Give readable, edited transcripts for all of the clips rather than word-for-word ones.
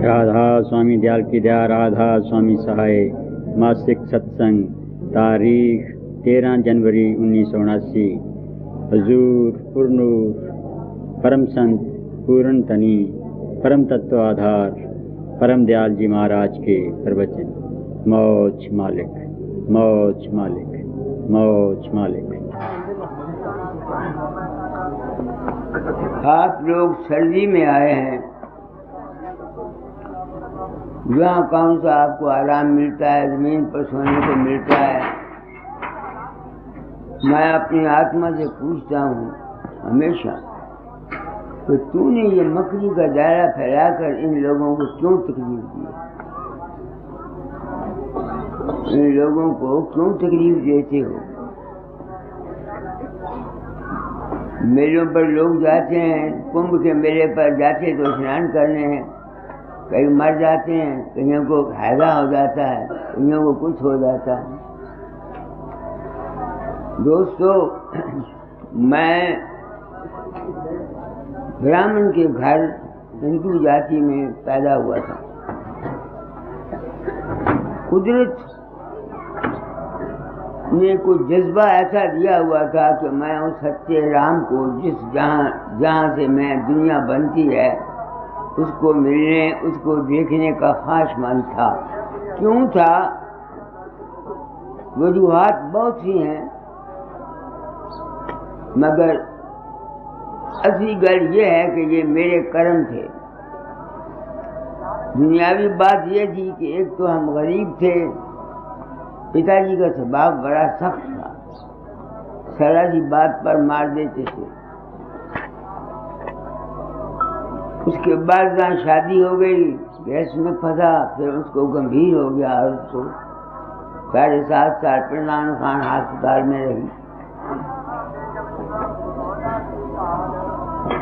राधा स्वामी दयाल की दया, राधा स्वामी सहाय। मासिक सत्संग, तारीख 13 जनवरी 1979। हजूर पुरनूर परम संत पूर्ण तनी परम तत्व आधार परम दयाल जी महाराज के प्रवचन। मौज मालिक, मौज मालिक, मौज मालिक। आप लोग सर्दी में आए हैं, यहाँ कौन सा आपको आराम मिलता है, जमीन पर सोने को मिलता है। मैं अपनी आत्मा से पूछता हूँ हमेशा कि तूने ये मकड़ी का दायरा फैलाकर इन लोगों को क्यों तकलीफ दी, इन लोगों को क्यों तकलीफ देते हो। मेलों पर लोग जाते हैं, कुंभ के मेले पर जाते तो स्नान करने हैं, कहीं मर जाते हैं, कईयों को फायदा हो जाता है, कईयों को कुछ हो जाता है। दोस्तों, मैं ब्राह्मण के घर हिंदू जाति में पैदा हुआ था। कुदरत ने कुछ जज्बा ऐसा दिया हुआ था कि मैं उस सच्चे राम को जहाँ से मैं दुनिया बनती है उसको मिलने, उसको देखने का खास मन था। क्यों था? वजूहात बहुत सी हैं, मगर असली गल ये है कि ये मेरे कर्म थे। दुनियावी बात ये थी कि एक तो हम गरीब थे, पिताजी का स्वभाव बड़ा सख्त था, जरा सी बात पर मार देते थे। उसके बाद जहाँ शादी हो गई, गैस में फंसा, फिर उसको गंभीर हो गया और उसको 7.5 साल प्रणान खान अस्पताल में रही।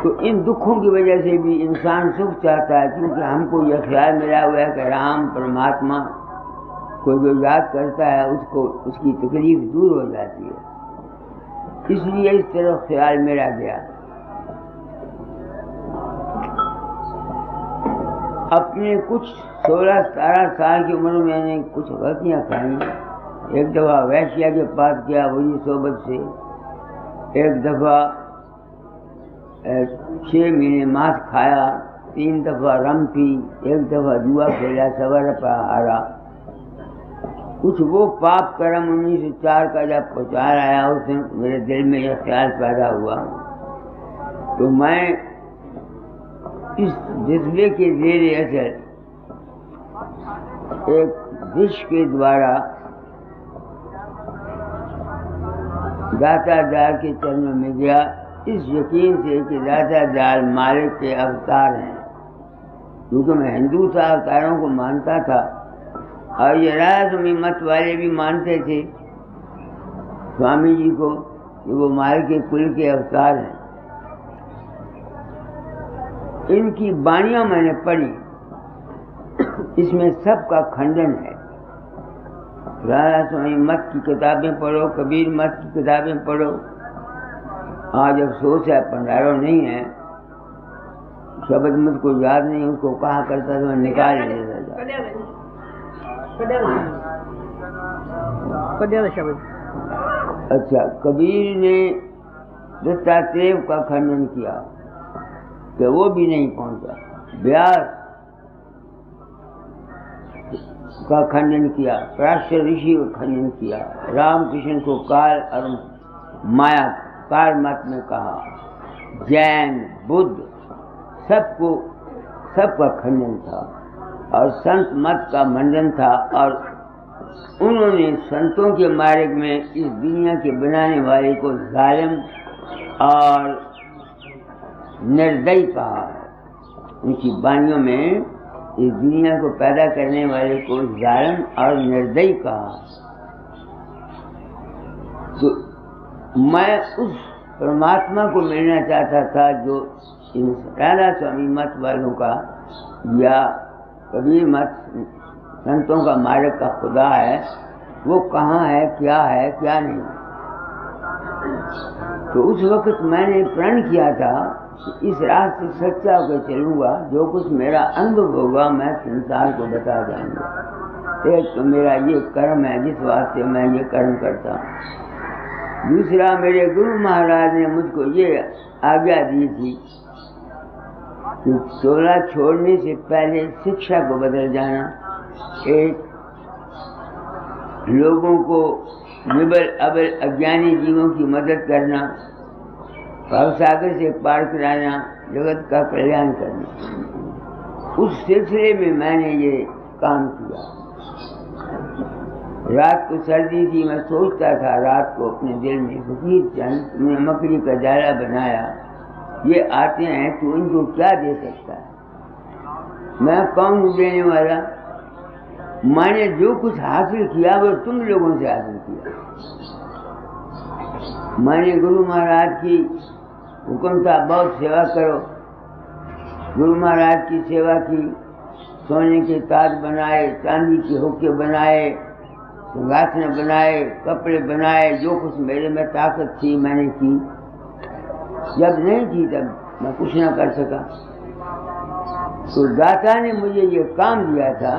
तो इन दुखों की वजह से भी इंसान सुख चाहता है, क्योंकि हमको यह ख्याल मिला हुआ है कि राम परमात्मा को जो याद करता है उसको उसकी तकलीफ दूर हो जाती है। इसलिए इस तरफ ख्याल मेरा गया। अपने कुछ 16-17 साल की उम्र में मैंने कुछ गलतियाँ खाई। एक दफ़ा वैश्या के पास गया वही सोबत से, एक दफ़ा 6 महीने मांस खाया, 3 दफ़ा रम पी, एक दफ़ा जुआ खेला, 1.25 रुपया हारा। कुछ वो पाप कर्म 1904 का जब प्रचार आया उस दिन मेरे दिल में यह ख्याल पैदा हुआ। तो मैं इस जज्बे के ज़ेरे असर एक विश के द्वारा दाता दयाल के चरणों में गया, इस यकीन से कि दाता दयाल मालिक के अवतार हैं। क्योंकि मैं हिंदू था, अवतारों को मानता था, और ये राधा स्वामी मत वाले भी मानते थे स्वामी जी को कि वो मालिक के कुल के अवतार हैं। इनकी बाणियां मैंने पढ़ी, इसमें सबका खंडन है। राधा स्वामी मत की किताबें पढ़ो, कबीर मत की किताबें पढ़ो। आज अफसोस है भंडारों नहीं है, शब्द मुझको याद नहीं, उसको कहा करता था, निकाल नहीं देता। अच्छा, कबीर ने दत्तात्रेय का खंडन किया कि वो भी नहीं पहुंचा। व्यास का खंडन किया, पराशर ऋषि का खंडन किया, रामकृष्ण को काल और माया काल मत में कहा, जैन बुद्ध सबका खंडन था, और संत मत का मंडन था। और उन्होंने संतों के मार्ग में इस दुनिया के बनाने वाले को जालिम और निर्दयी कहा है। उनकी वाणियों में इस दुनिया को पैदा करने वाले को जालिम और निर्दयी कहा। तो मैं उस परमात्मा को मिलना चाहता था जो इन राधा स्वामी मत वालों का या कबीर मत संतों का मार्ग का खुदा है, वो कहाँ है, क्या नहीं। तो उस वक्त मैंने प्रण किया था इस रास्ते सच्चा होकर चलूंगा, जो कुछ मेरा अनुभव होगा मैं संसार को बता जाऊंगा। एक तो मेरा ये कर्म है जिस वास्ते मैं ये कर्म करता हूँ। दूसरा, मेरे गुरु महाराज ने मुझको ये आज्ञा दी थी कि चोला छोड़ने से पहले शिक्षा को बदल जाना। एक, लोगों को निबल अबल अज्ञानी जीवों की मदद करना, भवसागर से पार कराना, जगत का कल्याण करना। उस सिलसिले में मैंने ये काम किया। रात को सर्दी थी, मैं सोचता था रात को अपने दिल में, फकीर चंद तुमने मकड़ी का जाला बनाया, ये आते हैं तो इनको क्या दे सकता है? मैं कौन हूँ देने वाला? मैंने जो कुछ हासिल किया वो तुम लोगों से हासिल किया। मैंने गुरु महाराज की हुक्म था बहुत सेवा करो। गुरु महाराज की सेवा की, सोने के ताज बनाए, चांदी के हुक्के बनाए, सिंहासन बनाए, कपड़े बनाए, जो कुछ मेरे में ताकत थी मैंने की। जब नहीं थी तब मैं कुछ न कर सका। तो दाता ने मुझे ये काम दिया था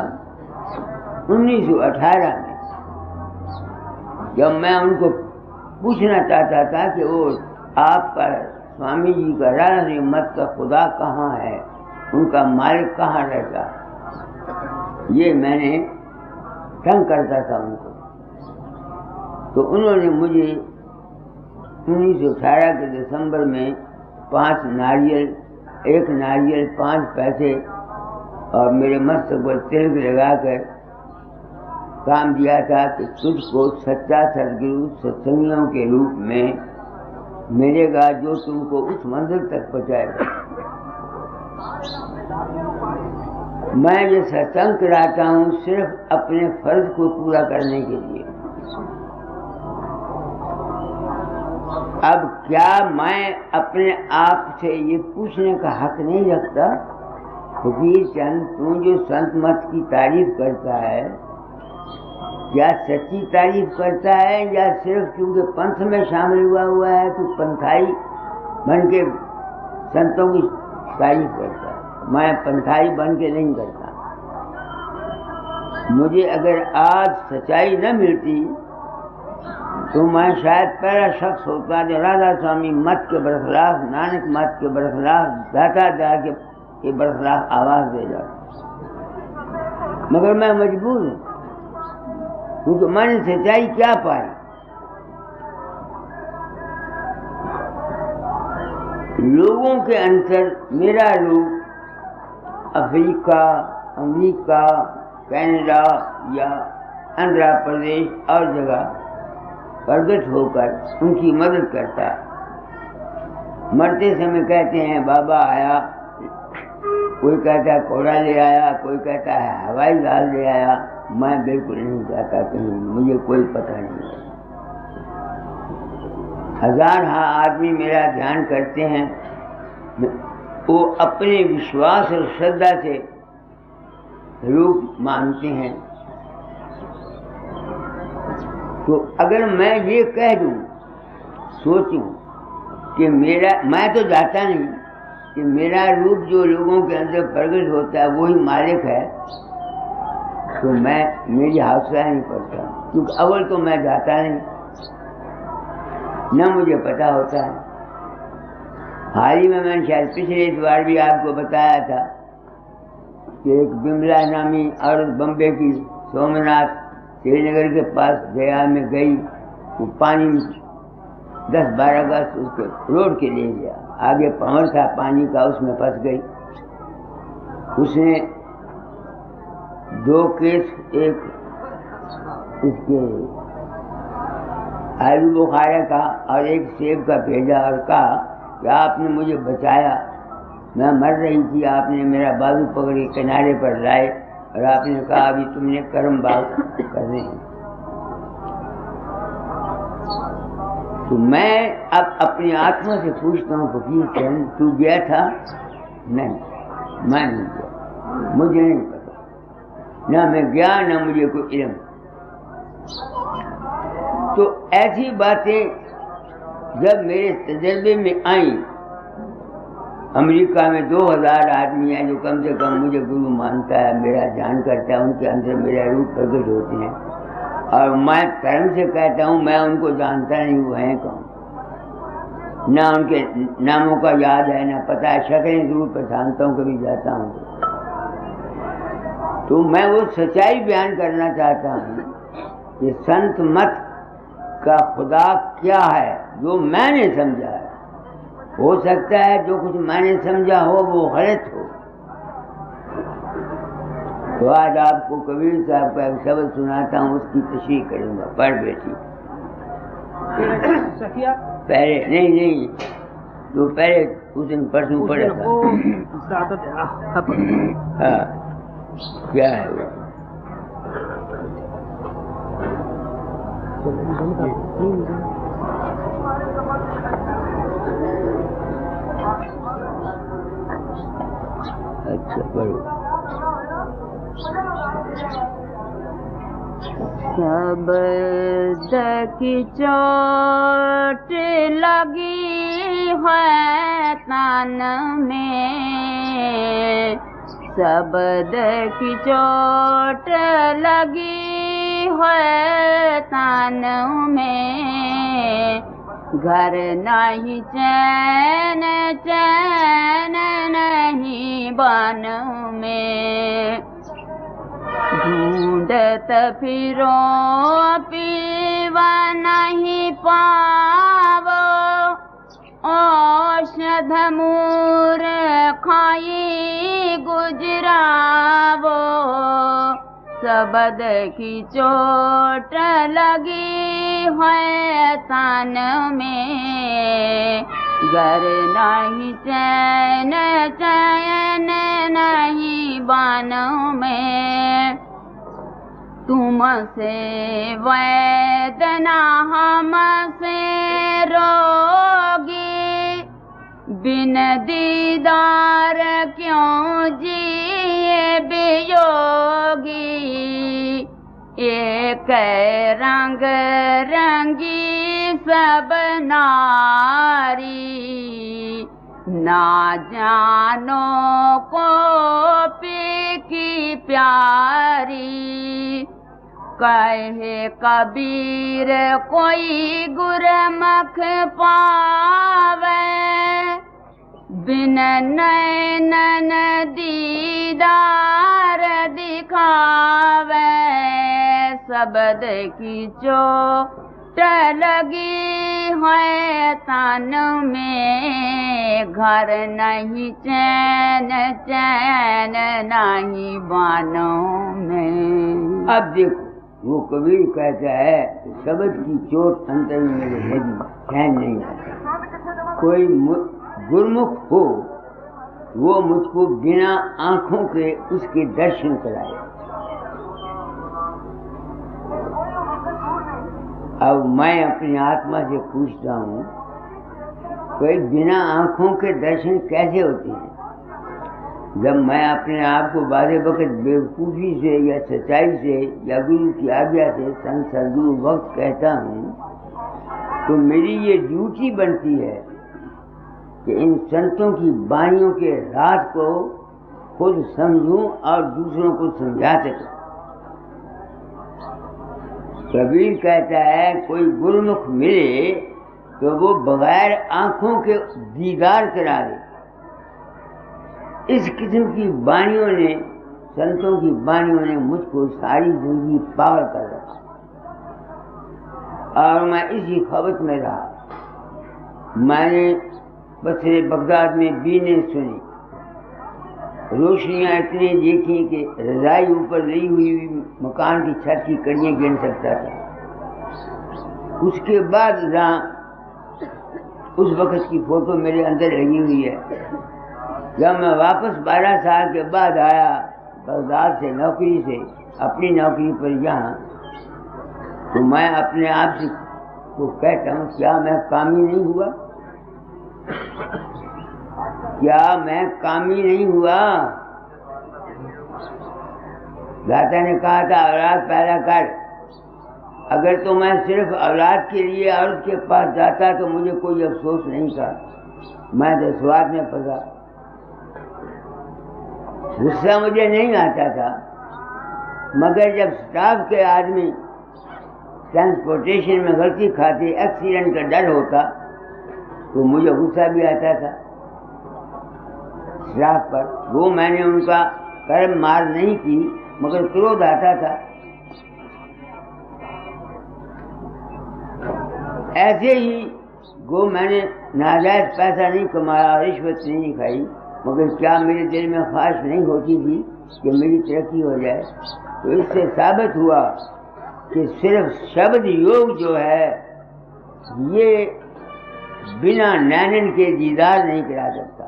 1918 में, जब मैं उनको पूछना चाहता था कि वो आपका स्वामी जी का राधा मत का खुदा कहाँ है, उनका मालिक कहाँ रहता, ये मैंने तंग करता था उनको। तो उन्होंने मुझे 1918 के दिसंबर में 5 नारियल, 1 नारियल 5 पैसे और मेरे मस्तक पर तिलक लगाकर काम दिया था कि तुझको सच्चा सदगुरु सत्संगियों के रूप में मिलेगा, जो तुमको उस मंजिल तक पहुंचाएगा। मैं ये सत्संग कराता हूँ सिर्फ अपने फर्ज को पूरा करने के लिए। अब क्या मैं अपने आप से ये पूछने का हक नहीं रखता, फकीर चंद तू जो संत मत की तारीफ करता है, क्या सच्ची तारीफ करता है या सिर्फ क्योंकि पंथ में शामिल हुआ है तो पंथाई बन के संतों की तारीफ करता है? मैं पंथाई बन के नहीं करता। मुझे अगर आज सच्चाई न मिलती तो मैं शायद पहला शख्स होता जो राधा स्वामी मत के बरखिलाफ, नानक मत के बरखिलाफ, दाता के बरखिलाफ आवाज दे जाता। मगर मैं मजबूर हूँ क्योंकि मैंने सच्चाई क्या पाई। लोगों के अंतर मेरा रूप अफ्रीका, अमेरिका, कनाडा या आंध्र प्रदेश और जगह प्रकट होकर उनकी मदद करता। मरते समय कहते हैं बाबा आया, कोई कहता है कोड़ा ले आया, कोई कहता है हवाई जहाज ले आया। मैं बिल्कुल नहीं जाता कहीं, मुझे कोई पता नहीं। 1000 आदमी मेरा ध्यान करते हैं, वो अपने विश्वास और श्रद्धा से रूप मानते हैं। तो अगर मैं ये कह दूं, सोचूं कि मैं तो जाता नहीं, कि मेरा रूप जो लोगों के अंदर प्रकट होता है वही मालिक है, तो मेरी हौसला नहीं पड़ता। क्योंकि अव्वल तो मैं जाता नहीं, न मुझे पता होता है। हाल ही में मैंने शायद पिछले बार भी आपको बताया था कि एक बिमला नामी औरत बम्बे की सोमनाथ श्रीनगर के पास गया में गई, वो पानी 10-12 अगस्त उसको रोड के ले गया, आगे पहाड़ था पानी का, उसमें फंस गई। उसने 2 केस, एक इसके आलू बुखारा का और एक सेब का भेजा और कहा कि आपने मुझे बचाया, मैं मर रही थी, आपने मेरा बाजू पकड़े किनारे पर लाए और आपने कहा अभी तुमने कर्म बाग करने हैं। तो मैं अब अपनी आत्मा से पूछता हूँ फकीर चंद तू गया था? नहीं, मैं नहीं गया, मुझे नहीं पता, ना मैं गया ना मुझे कोई इल्म। तो ऐसी बातें जब मेरे तजर्बे में आई अमेरिका में 2000 आदमी है जो कम से कम मुझे गुरु मानता है, मेरा ध्यान करता है, उनके अंदर मेरा रूप प्रकट होते हैं। और मैं धर्म से कहता हूँ, मैं उनको जानता नहीं वो हैं कौन, ना उनके नामों का याद है, ना पता है, शक्लें जरूर पहचानता हूँ कभी जाता हूँ तो मैं वो सच्चाई बयान करना चाहता हूँ कि संत मत का खुदा क्या है जो मैंने समझा है। हो सकता है जो कुछ मैंने समझा हो वो गलत हो। तो आज आपको कबीर साहब का एक शब्द सुनाता हूँ, उसकी तशरीह करूंगा। पढ़ बेटी पहले नहीं तो पहले उस दिन परसों पढ़ा था। हाँ क्या है वो? अच्छा बड़ो शब्द की चोट लगी है तन में, शब्द की चोट लगी है तन में, घर नहीं चैन चैन नहीं बन में, ढूंढत फिरो पीवा नहीं पावो, औषध मूर खाई गुजरावो, शब्द की चोट लगी है तन में, घर नहीं चैन चैन नहीं बन में, तुमसे वेदना हमसे रोगी, बिन दीदार क्यों जिए वियोगी, एक रंग रंगी सब नारी, ना जानो को पी की प्यारी, कहे कबीर कोई गुरमुख पावे, बिन नैनन दीदार दिखावे, शब्द की चोट लगी है तन में, घर नहीं चैन चैन नहीं बानों में। अब देखो वो कबीर कहता है शब्द की चोट अंतर में मेरे लगी, चैन नहीं आता। कोई गुरमुख हो वो मुझको बिना आंखों के उसके दर्शन कराए। अब मैं अपनी आत्मा से पूछता हूँ, कोई बिना आंखों के दर्शन कैसे होते हैं? जब मैं अपने आप को बारे वक्त बेवकूफ़ी से या सच्चाई से या गुरु की आज्ञा से संत सदगुरु वक्त कहता हूँ, तो मेरी ये ड्यूटी बनती है कि इन संतों की वाणियों के राज को खुद समझूं और दूसरों को समझा सकूं। कबीर कहता है कोई गुरुमुख मिले तो वो बगैर आंखों के दीदार करा दे। इस किस्म की वाणियों ने, संतों की वाणियों ने मुझको सारी जिंदगी पागल कर रखा और मैं इसी खबत में रहा। मैंने बसरे बगदाद में बीने सुनी, रोशनियां इतनी देखी कि रजाई ऊपर लगी हुई मकान की छत की कड़ियां गिन सकता था। उसके बाद उस वक्त की फोटो मेरे अंदर लगी हुई है। जब मैं वापस 12 साल के बाद आया बगदाद से नौकरी से अपनी नौकरी पर यहाँ, तो मैं अपने आप से को कहता हूँ, क्या मैं कामी नहीं हुआ? क्या मैं कामी नहीं हुआ? दाता ने कहा था औलाद पैदा कर। अगर तो मैं सिर्फ औलाद के लिए औरत के पास जाता तो मुझे कोई अफसोस नहीं था। मैं तो स्वाद में फंसा। गुस्सा मुझे नहीं आता था, मगर जब स्टाफ के आदमी ट्रांसपोर्टेशन में गलती खाते, एक्सीडेंट का डर होता, तो मुझे गुस्सा भी आता था स्टाफ पर। वो मैंने उनका कर्म मार नहीं की, मगर क्रोध आता था। ऐसे ही वो मैंने नाजायज पैसा नहीं कमाया, रिश्वत नहीं खाई, मगर क्या मेरे दिल में ख्वाहिश नहीं होती थी कि मेरी तरक्की हो जाए। तो इससे साबित हुआ कि सिर्फ शब्द योग जो है ये बिना नैनन के दीदार नहीं करा सकता।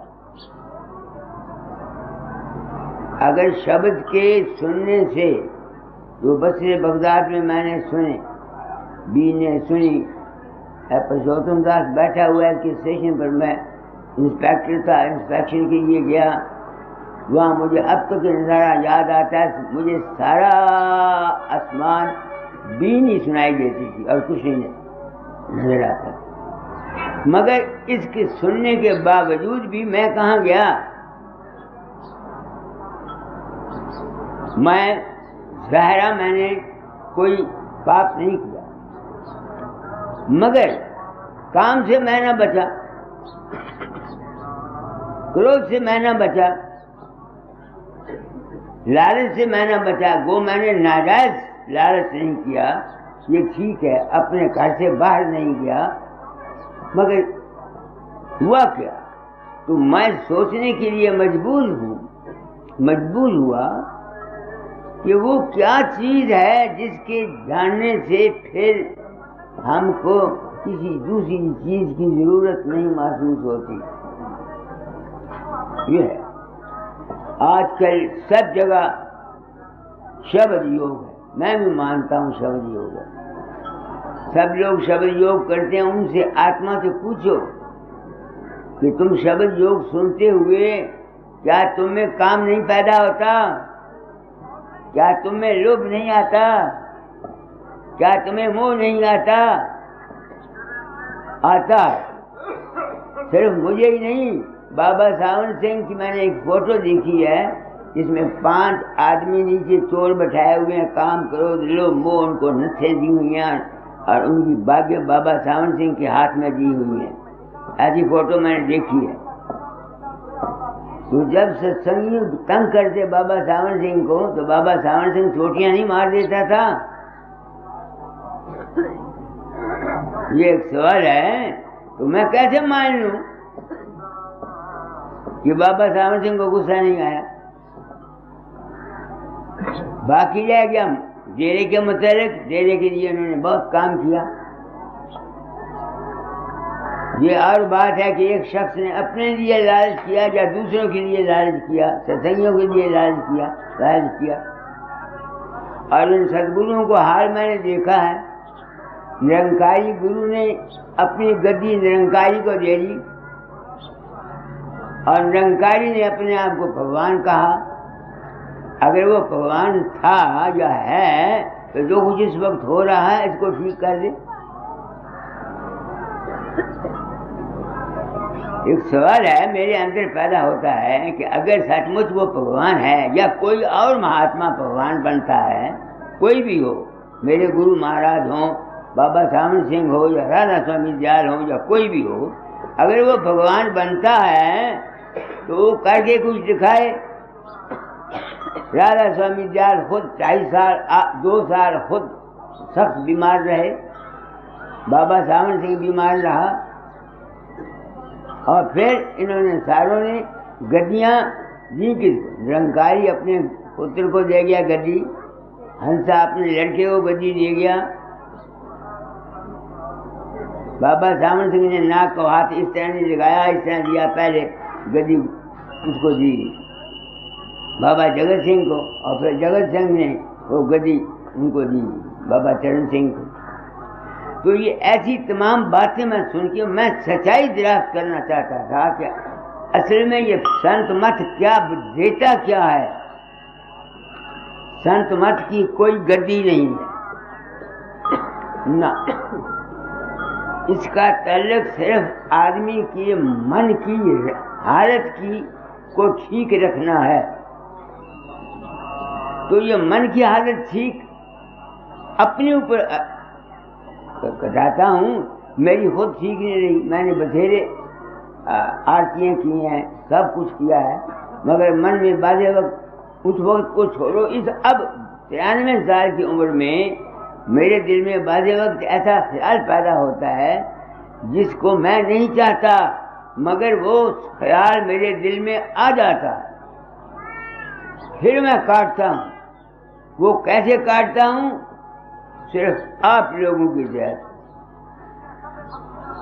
अगर शब्द के सुनने से, जो बसरे बगदाद में मैंने सुने, बी ने सुनी, पुरुषोत्तम दास बैठा हुआ है कि स्टेशन पर, मैं इंस्पेक्टर था, इंस्पेक्शन के लिए गया, वहाँ मुझे अब तक नज़ारा याद आता है। मुझे सारा आसमान बीन ही सुनाई देती थी और कुछ नहीं नजर आता। मगर इसके सुनने के बावजूद भी मैं कहाँ गया? मैं ज़ाहिरा मैंने कोई पाप नहीं किया, मगर काम से मैं न बचा, क्रोध से मैं न बचा, लालच से मैं न बचा। वो मैंने नाजायज लालच नहीं किया, ये ठीक है, अपने घर से बाहर नहीं गया, मगर हुआ क्या? तो मैं सोचने के लिए मजबूर हुआ कि वो क्या चीज है जिसके जानने से फिर हमको किसी दूसरी चीज की जरूरत नहीं महसूस होती। ये है आजकल सब जगह शब्द योग है, मैं भी मानता हूँ शब्द योग है। सब लोग शब्द योग करते हैं, उनसे आत्मा से पूछो कि तुम शब्द योग सुनते हुए क्या तुम में काम नहीं पैदा होता? क्या तुम में लोभ नहीं आता? क्या तुम्हें मोह नहीं आता? आता है। सिर्फ मुझे ही नहीं, बाबा सावन सिंह की मैंने एक फोटो देखी है जिसमें 5 आदमी नीचे चोर बैठाए हुए हैं, काम करो दिलो मोह उनको नत्थे दी हुई हैं और उनकी भाग्य बाबा सावन सिंह के हाथ में दी हुई है। ऐसी फोटो मैंने देखी है। तो जब सत्संगी तंग करते बाबा सावन सिंह को, तो बाबा सावन सिंह चोटियां नहीं मार देता था? ये एक सवाल है। तो मैं कैसे मान लूं कि बाबा सावन सिंह को गुस्सा नहीं आया? बाकी रह गया डेरे के मुताबिक, डेरे के लिए उन्होंने बहुत काम किया। ये और बात है कि एक शख्स ने अपने लिए लालच किया या दूसरों के लिए लालच किया, सत्संगियों के लिए लालच किया। और उन सदगुरुओं को हाल मैंने देखा है, निरंकारी गुरु ने अपनी गद्दी निरंकारी को दे दी और निरंकारी ने अपने आप को भगवान कहा। अगर वो भगवान था या है तो जो कुछ इस वक्त हो रहा है इसको ठीक कर दे। एक सवाल है मेरे अंदर पैदा होता है कि अगर सचमुच वो भगवान है या कोई और महात्मा भगवान बनता है, कोई भी हो, मेरे गुरु महाराज हो, बाबा सावन सिंह हो या राधा स्वामी दयाल हो या कोई भी हो, अगर वो भगवान बनता है तो वो करके कुछ दिखाए। राधा स्वामी दयाल खुद 2 साल खुद सख्त बीमार रहे, बाबा सावन सिंह बीमार रहा और फिर इन्होंने सारों ने गद्दियाँ दी। किसको? निरंकारी अपने पुत्र को दे गया गद्दी, हंसा अपने लड़के को गद्दी दे गया। बाबा सावन सिंह ने नाक को हाथ इस तरह नहीं लगाया, इस तरह दिया, पहले गद्दी उसको दी बाबा जगत सिंह को और फिर जगत सिंह ने वो गद्दी उनको दी बाबा चरण सिंह को। तो ये ऐसी तमाम बातें मैं सुन के मैं सच्चाई दरियाफ्त करना चाहता था कि असल में ये संत मत क्या देता क्या है। संत मत की कोई गद्दी नहीं है ना, इसका ताल्लुक सिर्फ आदमी के मन की हालत की को ठीक रखना है। तो ये मन की हालत ठीक अपने ऊपर बताता हूँ, मेरी खुद ठीक नहीं रही। मैंने बथेरे आरतियाँ की हैं, सब कुछ किया है, मगर मन में बाजे वक्त उस वक्त को छोड़ो, इस अब 93 साल की उम्र में मेरे दिल में बाजे वक्त ऐसा ख्याल पैदा होता है जिसको मैं नहीं चाहता, मगर वो ख्याल मेरे दिल में आ जाता, फिर मैं काटता हूँ। वो कैसे काटता हूँ? सिर्फ आप लोगों की जय,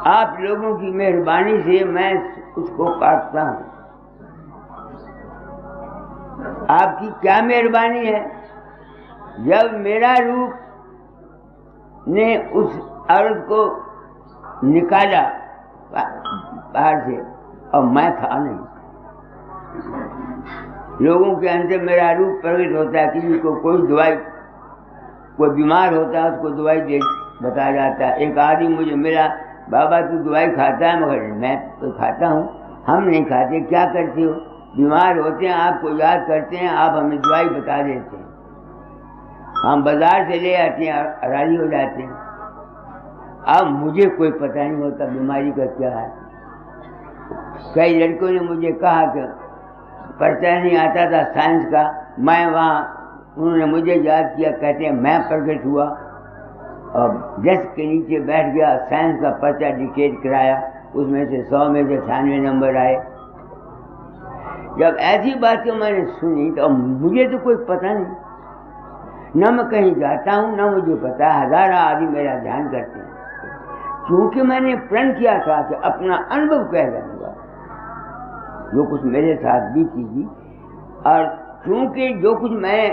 आप लोगों की मेहरबानी से मैं उसको काटता हूँ। आपकी क्या मेहरबानी है? जब मेरा रूप ने उस औरत को निकाला बाहर से और मैं था नहीं। लोगों के अंदर मेरा रूप प्रकट होता है, किसी को कोई दवाई, कोई बीमार होता है उसको दवाई दे बताया जाता है। एक आदमी मुझे मिला, बाबा तू दवाई खाता है? मगर मैं तो खाता हूँ। हम नहीं खाते। क्या करते हो? बीमार होते हैं आपको याद करते हैं, आप हमें दवाई बता देते हैं, हम बाजार से ले आते हैं, राजी हो जाते हैं। अब मुझे कोई पता नहीं होता बीमारी का क्या है। कई लड़कों ने मुझे कहा कि पर्चा नहीं आता था साइंस का, मैं वहाँ, उन्होंने मुझे याद किया, कहते हैं मैं प्रकट हुआ और डेस्क के नीचे बैठ गया, साइंस का पर्चा डिक्टेट कराया, उसमें से 100 में से 96 नंबर आए। जब ऐसी बातें मैंने सुनी तो मुझे तो कोई पता नहीं, न मैं कहीं जाता हूँ न मुझे पता, हजारों आदमी मेरा ध्यान करते हैं, क्योंकि मैंने प्रण किया था कि अपना अनुभव कह दूंगा जो कुछ मेरे साथ बीती थी, और क्योंकि जो कुछ मैं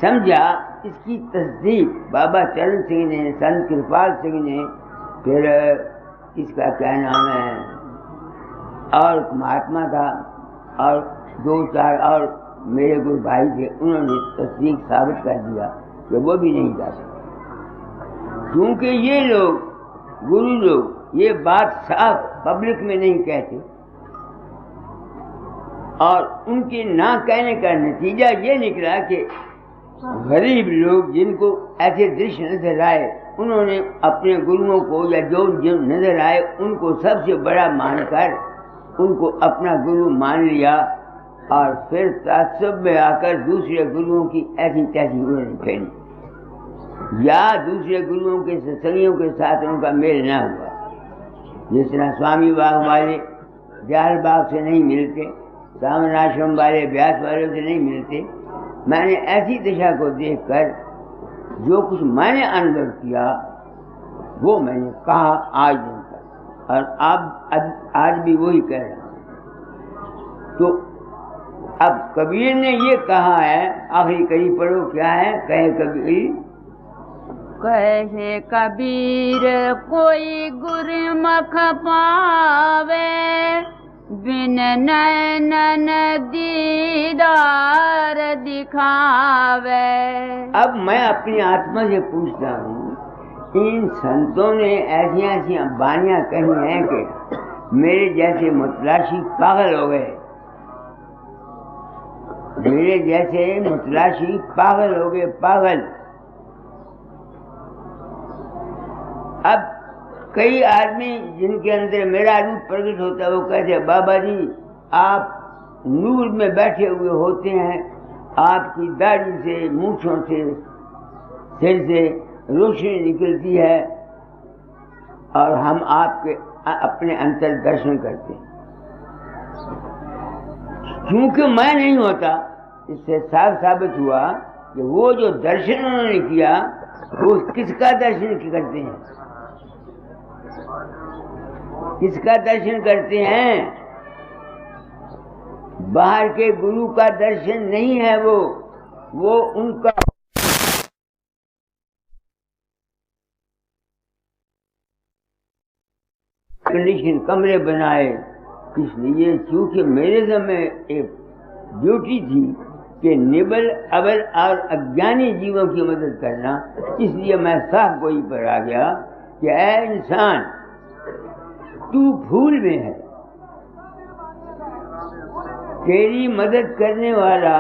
समझा इसकी तस्दीक बाबा चरण सिंह ने, संत कृपाल सिंह ने, फिर इसका क्या नाम है, और महात्मा था और 2-4 और मेरे गुरु भाई थे, उन्होंने तस्दीक साबित कर दिया कि वो भी नहीं जा सकते। क्योंकि ये लोग, गुरु लोग, ये बात साफ पब्लिक में नहीं कहते, और उनके ना कहने का नतीजा ये निकला कि गरीब लोग जिनको ऐसे दृश्य नजर आए, उन्होंने अपने गुरुओं को या जो नजर आए उनको सबसे बड़ा मानकर उनको अपना गुरु मान लिया, और फिर तासुब में आकर दूसरे गुरुओं की ऐसी तैसी उन्होंने फेरी, या दूसरे गुरुओं के सत्संगियों के साथ उनका मेल न हुआ। जिस तरह स्वामी बाग वाले जहर बाग से नहीं मिलते, सामन आश्रम वाले व्यास वालों से नहीं मिलते। मैंने ऐसी दिशा को देखकर जो कुछ मैंने अनुभव किया वो मैंने कहा आज दिन तक, और आज भी वही कह रहा हूँ। तो अब कबीर ने ये कहा है, आखिरी कड़ी पढ़ो, क्या है? कहे कबीर, कहे कबीर कोई गुरमुख पावे, बिन नैनन दीदार दिखावे। अब मैं अपनी आत्मा से पूछता हूँ, इन संतों ने ऐसी ऐसी बानियां कही हैं कि मेरे जैसे मुतलाशी पागल हो गए, मेरे जैसे मुतलाशी पागल हो गए, पागल। अब कई आदमी जिनके अंदर मेरा रूप प्रकट होता है वो कहते हैं बाबा जी आप नूर में बैठे हुए होते हैं, आपकी दाढ़ी से, मूंछों से, सिर से रोशनी निकलती है और हम आपके अपने अंतर दर्शन करते हैं। क्योंकि मैं नहीं होता, इससे साफ साबित हुआ कि वो जो दर्शन उन्होंने किया वो किसका दर्शन करते हैं? किसका दर्शन करते हैं? बाहर के गुरु का दर्शन नहीं है, वो उनका कंडीशन कमरे बनाए। इसलिए क्योंकि मेरे समय एक ड्यूटी थी कि निबल, अबल और अज्ञानी जीवों की मदद करना, इसलिए मैं साफ वही पर आ गया कि ऐ इंसान तू भूल में है, तेरी मदद करने वाला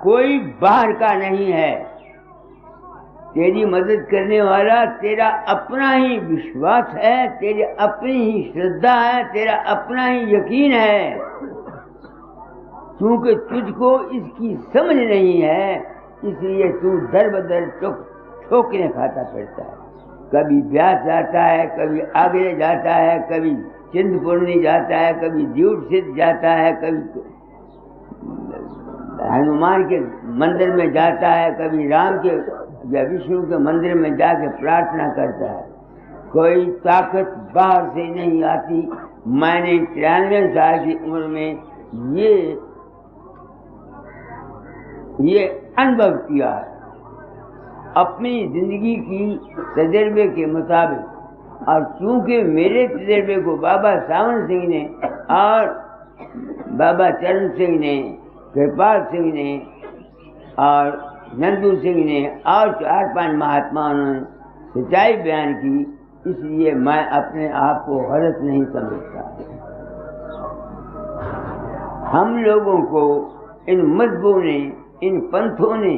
कोई बाहर का नहीं है। तेरी मदद करने वाला तेरा अपना ही विश्वास है, तेरी अपनी ही श्रद्धा है, तेरा अपना ही यकीन है। क्योंकि तुझको इसकी समझ नहीं है, इसलिए तू दर बदर ठोकरें खाता फिरता है। कभी ब्यास जाता है, कभी आगरे जाता है, कभी चिंतपूर्णी जाता है, कभी द्यूट सिद्ध जाता है, कभी हनुमान के मंदिर में जाता है, कभी राम के या विष्णु के मंदिर में जाके प्रार्थना करता है। कोई ताकत बाहर से नहीं आती। मैंने 93 साल की उम्र में ये अनुभव किया है अपनी जिंदगी की तजर्बे के मुताबिक। और चूंकि मेरे तजर्बे को बाबा सावन सिंह ने और बाबा चरण सिंह ने, कृपाल सिंह ने और नंदू सिंह ने और 4-5 महात्माओं ने सच्चाई बयान की, इसलिए मैं अपने आप को गलत नहीं समझता। हम लोगों को इन मजहबों ने, इन पंथों ने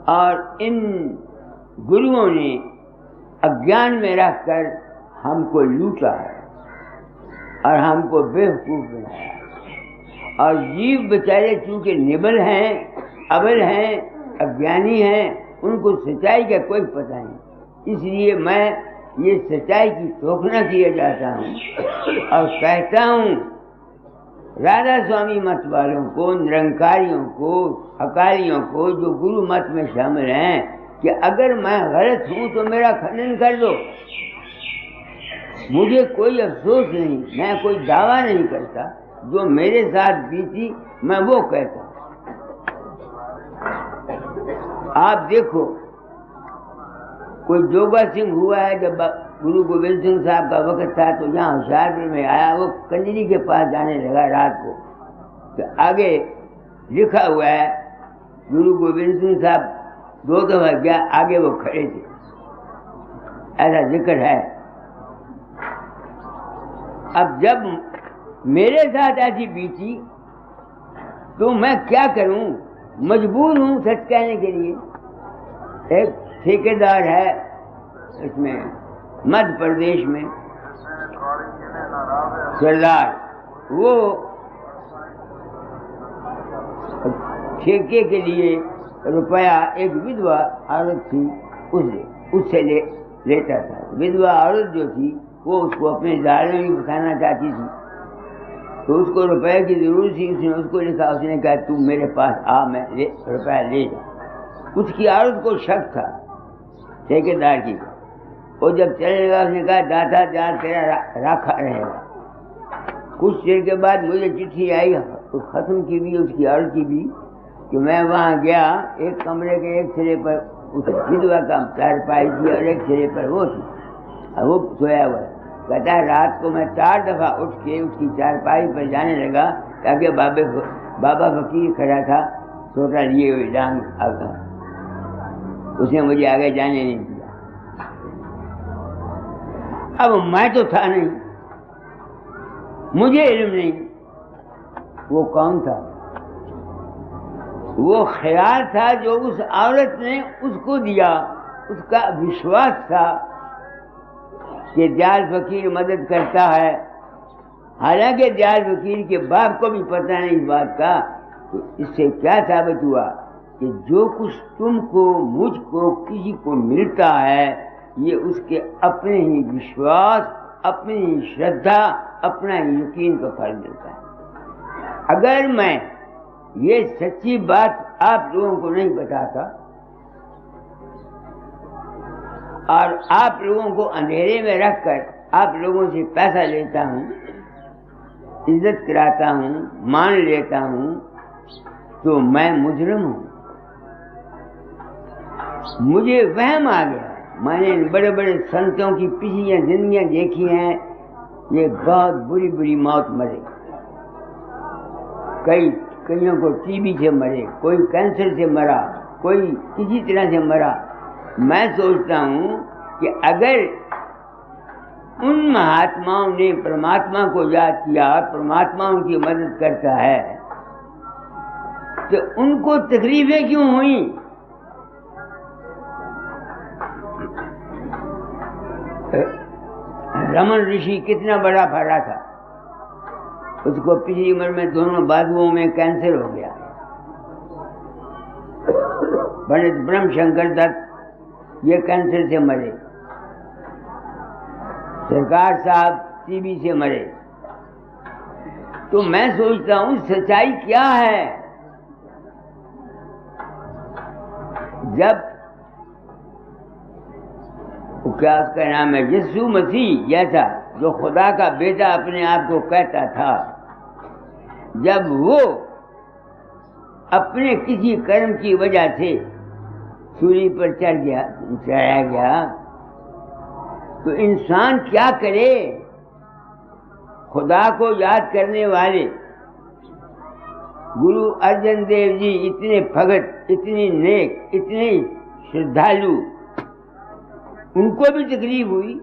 और इन गुरुओं ने अज्ञान में रखकर हमको लूटा है और हमको बेवकूफ बनाया। और जीव बेचारे चूंकि निबल हैं, अबल हैं, अज्ञानी हैं, उनको सच्चाई का कोई पता नहीं। इसलिए मैं ये सच्चाई की तोखना किया जाता हूँ और कहता हूँ राधा स्वामी मत वालों को, निरंकारियों को, अकालियों को, जो गुरु मत में शामिल हैं, कि अगर मैं गलत हूँ तो मेरा खंडन कर दो। मुझे कोई अफसोस नहीं, मैं कोई दावा नहीं करता। जो मेरे साथ बीती मैं वो कहता हूँ। आप देखो, कोई जोगा सिंह हुआ है, जब गुरु गोविंद सिंह साहब का वक्त था तो यहाँ होशियारपुर में आया, वो कंजरी के पास जाने लगा रात को। तो आगे लिखा हुआ है, गुरु गोविंद सिंह साहब 2 दफा गया, आगे वो खड़े थे, ऐसा जिक्र है। अब जब मेरे साथ ऐसी बीती तो मैं क्या करूं, मजबूर हूं सच कहने के लिए। एक ठेकेदार है इसमें मध्य प्रदेश में, सरदार, वो ठेके के लिए रुपया एक विधवा औरत थी उससे लेता था। विधवा औरत जो थी वो उसको अपने जाल में भी फंसाना चाहती थी, तो उसको रुपए की जरूरत थी। उसने उसको लिखा, उसने कहा तू मेरे पास आ, मैं रुपया ले जा। उसकी औरत को शक था ठेकेदार की। वो जब चलने लगा उसने कहा दादा जान तेरा राखा रहेगा। कुछ देर के बाद मुझे चिट्ठी आई, खत्म की भी उसकी औरत की भी, कि मैं वहाँ गया, एक कमरे के एक सिरे पर उस विधवा का चारपाई थी और एक सिरे पर वो थी, और वो सोया हुआ। कहता है रात को मैं 4 दफा उठ के उसकी चारपाई पर जाने लगा, ताकि बाबा फकीर खड़ा था छोटा लिए हुए डांग, उसने मुझे आगे जाने नहीं दिया। अब मैं तो था नहीं, मुझे इल्म नहीं, वो कौन था? वो ख्याल था जो उस औरत ने उसको दिया, उसका विश्वास था कि दयाल फकीर मदद करता है। हालांकि दयाल फकीर के बाप को भी पता नहीं इस बात का। तो इससे क्या साबित हुआ कि जो कुछ तुमको, मुझको, किसी को मिलता है, ये उसके अपने ही विश्वास, अपनी ही श्रद्धा, अपना ही यकीन का फल मिलता है। अगर मैं ये सच्ची बात आप लोगों को नहीं बताता और आप लोगों को अंधेरे में रखकर आप लोगों से पैसा लेता हूँ, इज्जत कराता हूँ, मान लेता हूँ, तो मैं मुजरिम हूँ। मुझे वहम आ गया। मैंने बड़े बड़े संतों की पिछली जिंदगियां देखी हैं, ये बहुत बुरी बुरी मौत मरे। कईयों को टीबी से मरे, कोई कैंसर से मरा, कोई किसी तरह से मरा। मैं सोचता हूँ कि अगर उन महात्माओं ने परमात्मा को याद किया, परमात्मा उनकी मदद करता है, तो उनको तकलीफें क्यों हुई? रमन ऋषि कितना बड़ा फरा था, उसको पिछली उम्र में दोनों बाजुओं में कैंसर हो गया। पंडित ब्रह्म शंकर दत्त ये कैंसर से मरे, सरकार साहब टीबी से मरे। तो मैं सोचता हूं सच्चाई क्या है? जब क्या उसका नाम है, यीशु मसीह जैसा जो खुदा का बेटा अपने आप को कहता था, जब वो अपने किसी कर्म की वजह से सूली पर चढ़ाया गया, तो इंसान क्या करे? खुदा को याद करने वाले गुरु अर्जन देव जी इतने भगत, इतने नेक, इतने श्रद्धालु, उनको भी तकलीफ हुई।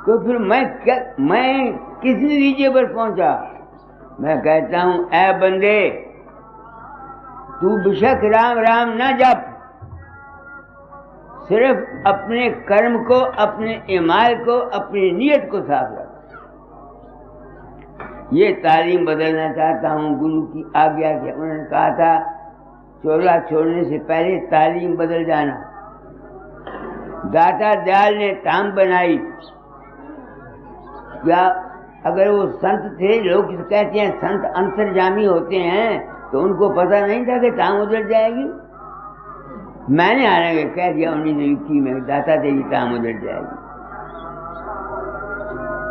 तो फिर मैं किस नतीजे पर पहुंचा? मैं कहता हूं, ऐ बंदे, तू बेशक राम राम ना जप, सिर्फ अपने कर्म को, अपने ईमान को, अपनी नीयत को साफ रख। ये तालीम बदलना चाहता हूँ गुरु की आज्ञा के। उन्होंने कहा था चोला छोड़ने से पहले तालीम बदल जाना। दाता दयाल ने ताम बनाई। क्या अगर वो संत थे, लोग कहते हैं संत अंतर्जामी होते हैं, तो उनको पता नहीं था कि ताम उधर जाएगी? मैंने हालांकि कह दिया 1921 में दाता देवी ताम उधर जाएगी,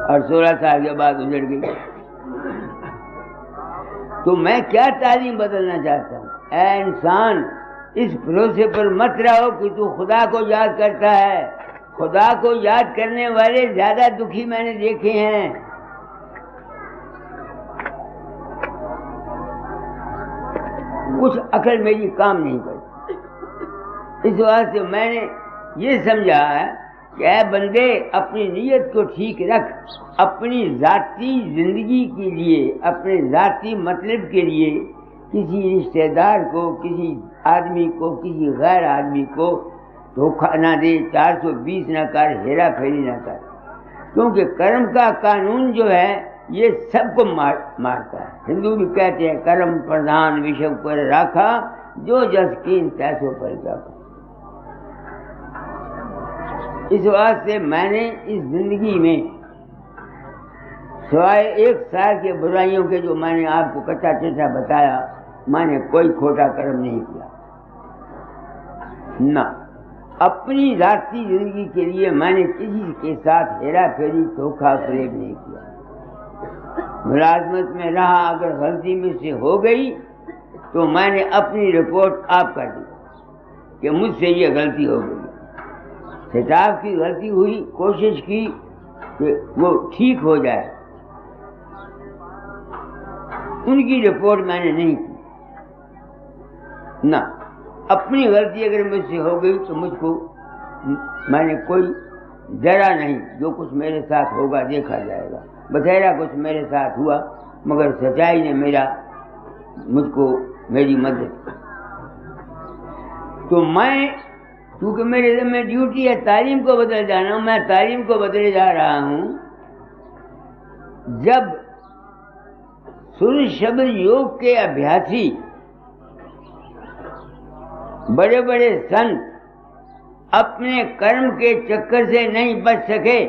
और 16 साल के बाद उधर गई। तो मैं क्या तालीम बदलना चाहता हूँ? ऐ इंसान, इस भरोसे पर मत रहो कि तू खुदा को याद करता है। खुदा को याद करने वाले ज्यादा दुखी मैंने देखे हैं। कुछ अकल मेरी काम नहीं करती। इस वास्ते मैंने ये समझा है कि ऐ बंदे, अपनी नीयत को ठीक रख। अपनी जाती जिंदगी के लिए, अपने जाती मतलब के लिए किसी रिश्तेदार को, किसी आदमी को, किसी गैर आदमी को धोखा ना दे, 420 ना कर, हेरा फेरी ना कर। क्योंकि कर्म का कानून जो है ये सबको मारता है। हिंदू भी कहते हैं कर्म प्रधान विषय पर राखा, जो जस कीन तैसो पर जाका। इस वास्ते मैंने इस जिंदगी में सिवाय 1 साल के बुराइयों के, जो मैंने आपको कच्चा चचा बताया, मैंने कोई खोटा कर्म नहीं किया ना। अपनी जाती जिंदगी के लिए मैंने किसी के साथ हेरा फेरी, धोखा फरेब नहीं किया। मुलाजमत में रहा, अगर गलती मुझसे हो गई तो मैंने अपनी रिपोर्ट आप कर दी कि मुझसे ये गलती हो गई। खिताब की गलती हुई, कोशिश की कि वो ठीक हो जाए, उनकी रिपोर्ट मैंने नहीं की ना। अपनी गलती अगर मुझसे हो गई तो मुझको, मैंने कोई डरा नहीं। जो कुछ मेरे साथ होगा देखा जाएगा। बथेरा कुछ मेरे साथ हुआ, मगर सच्चाई ने मुझको मेरी मदद की। तो मैं, क्योंकि मेरे में ड्यूटी है तालीम को बदल जाना, मैं तालीम को बदले जा रहा हूं। जब सूर्य शब्द योग के अभ्यासी, बड़े बड़े संत अपने कर्म के चक्कर से नहीं बच सके,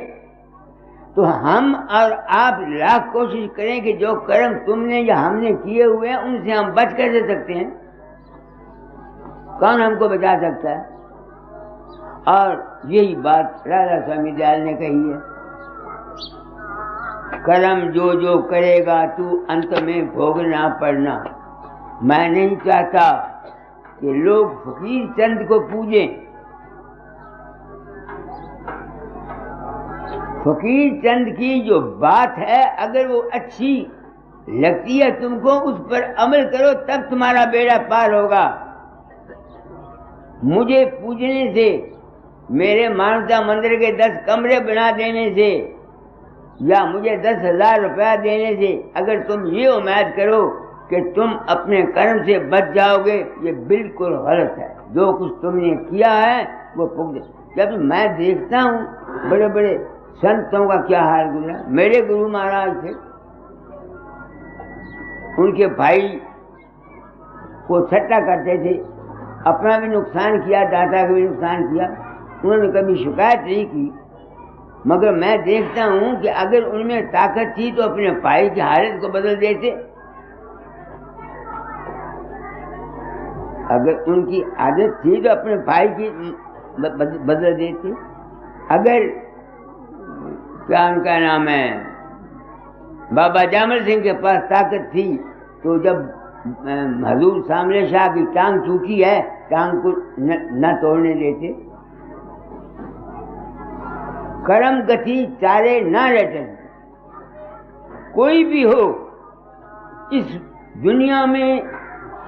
तो हम और आप लाख कोशिश करें कि जो कर्म तुमने या हमने किए हुए हैं उनसे हम बच कैसे सकते हैं? कौन हमको बचा सकता है? और यही बात राधा स्वामी दयाल ने कही है, कर्म जो जो करेगा तू अंत में भोगना पड़ना। मैं नहीं चाहता कि लोग फकीर चंद को पूजें। फकीर चंद की जो बात है, अगर वो अच्छी लगती है तुमको, उस पर अमल करो, तब तुम्हारा बेड़ा पार होगा। मुझे पूजने से, मेरे मानवता मंदिर के 10 कमरे बना देने से, या मुझे 10,000 रुपया देने से, अगर तुम ये उम्मीद करो कि तुम अपने कर्म से बच जाओगे, ये बिल्कुल गलत है। जो कुछ तुमने किया है वो भुगत। जब मैं देखता हूँ बड़े बड़े संतों का क्या हाल गुजरा। मेरे गुरु महाराज थे, उनके भाई को छट्टा करते थे, अपना भी नुकसान किया, दाता का भी नुकसान किया। उन्होंने कभी शिकायत नहीं की, मगर मैं देखता हूँ कि अगर उनमें ताकत थी तो अपने भाई की हालत को बदल देते। अगर उनकी आदत थी तो अपने भाई की बदल देते। अगर क्या उनका नाम है, बाबा जामल सिंह के पास ताकत थी तो जब हजूर सामले शाह की टांग टूटी है, टांग को न तोड़ने देते। कर्म गति चारे न रटन। कोई भी हो इस दुनिया में,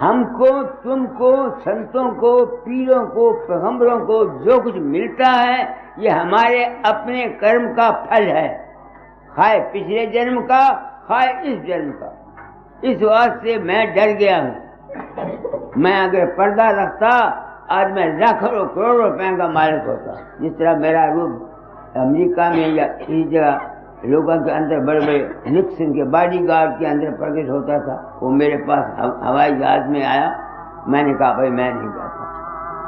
हमको, तुमको, संतों को, पीरों को, पैगंबरों को जो कुछ मिलता है ये हमारे अपने कर्म का फल है, खाए पिछले जन्म का, खाए इस जन्म का। इस वास्ते मैं डर गया हूँ। मैं अगर पर्दा रखता आज मैं लाखों करोड़ों रुपए का मालिक होता। जिस तरह मेरा रूप अमेरिका में या इस जगह लोगों के अंदर बड़े बड़े निक्सन के बॉडीगार्ड के अंदर प्रकट होता था, वो मेरे पास हवाई जहाज में आया। मैंने कहा भाई मैं नहीं जाता,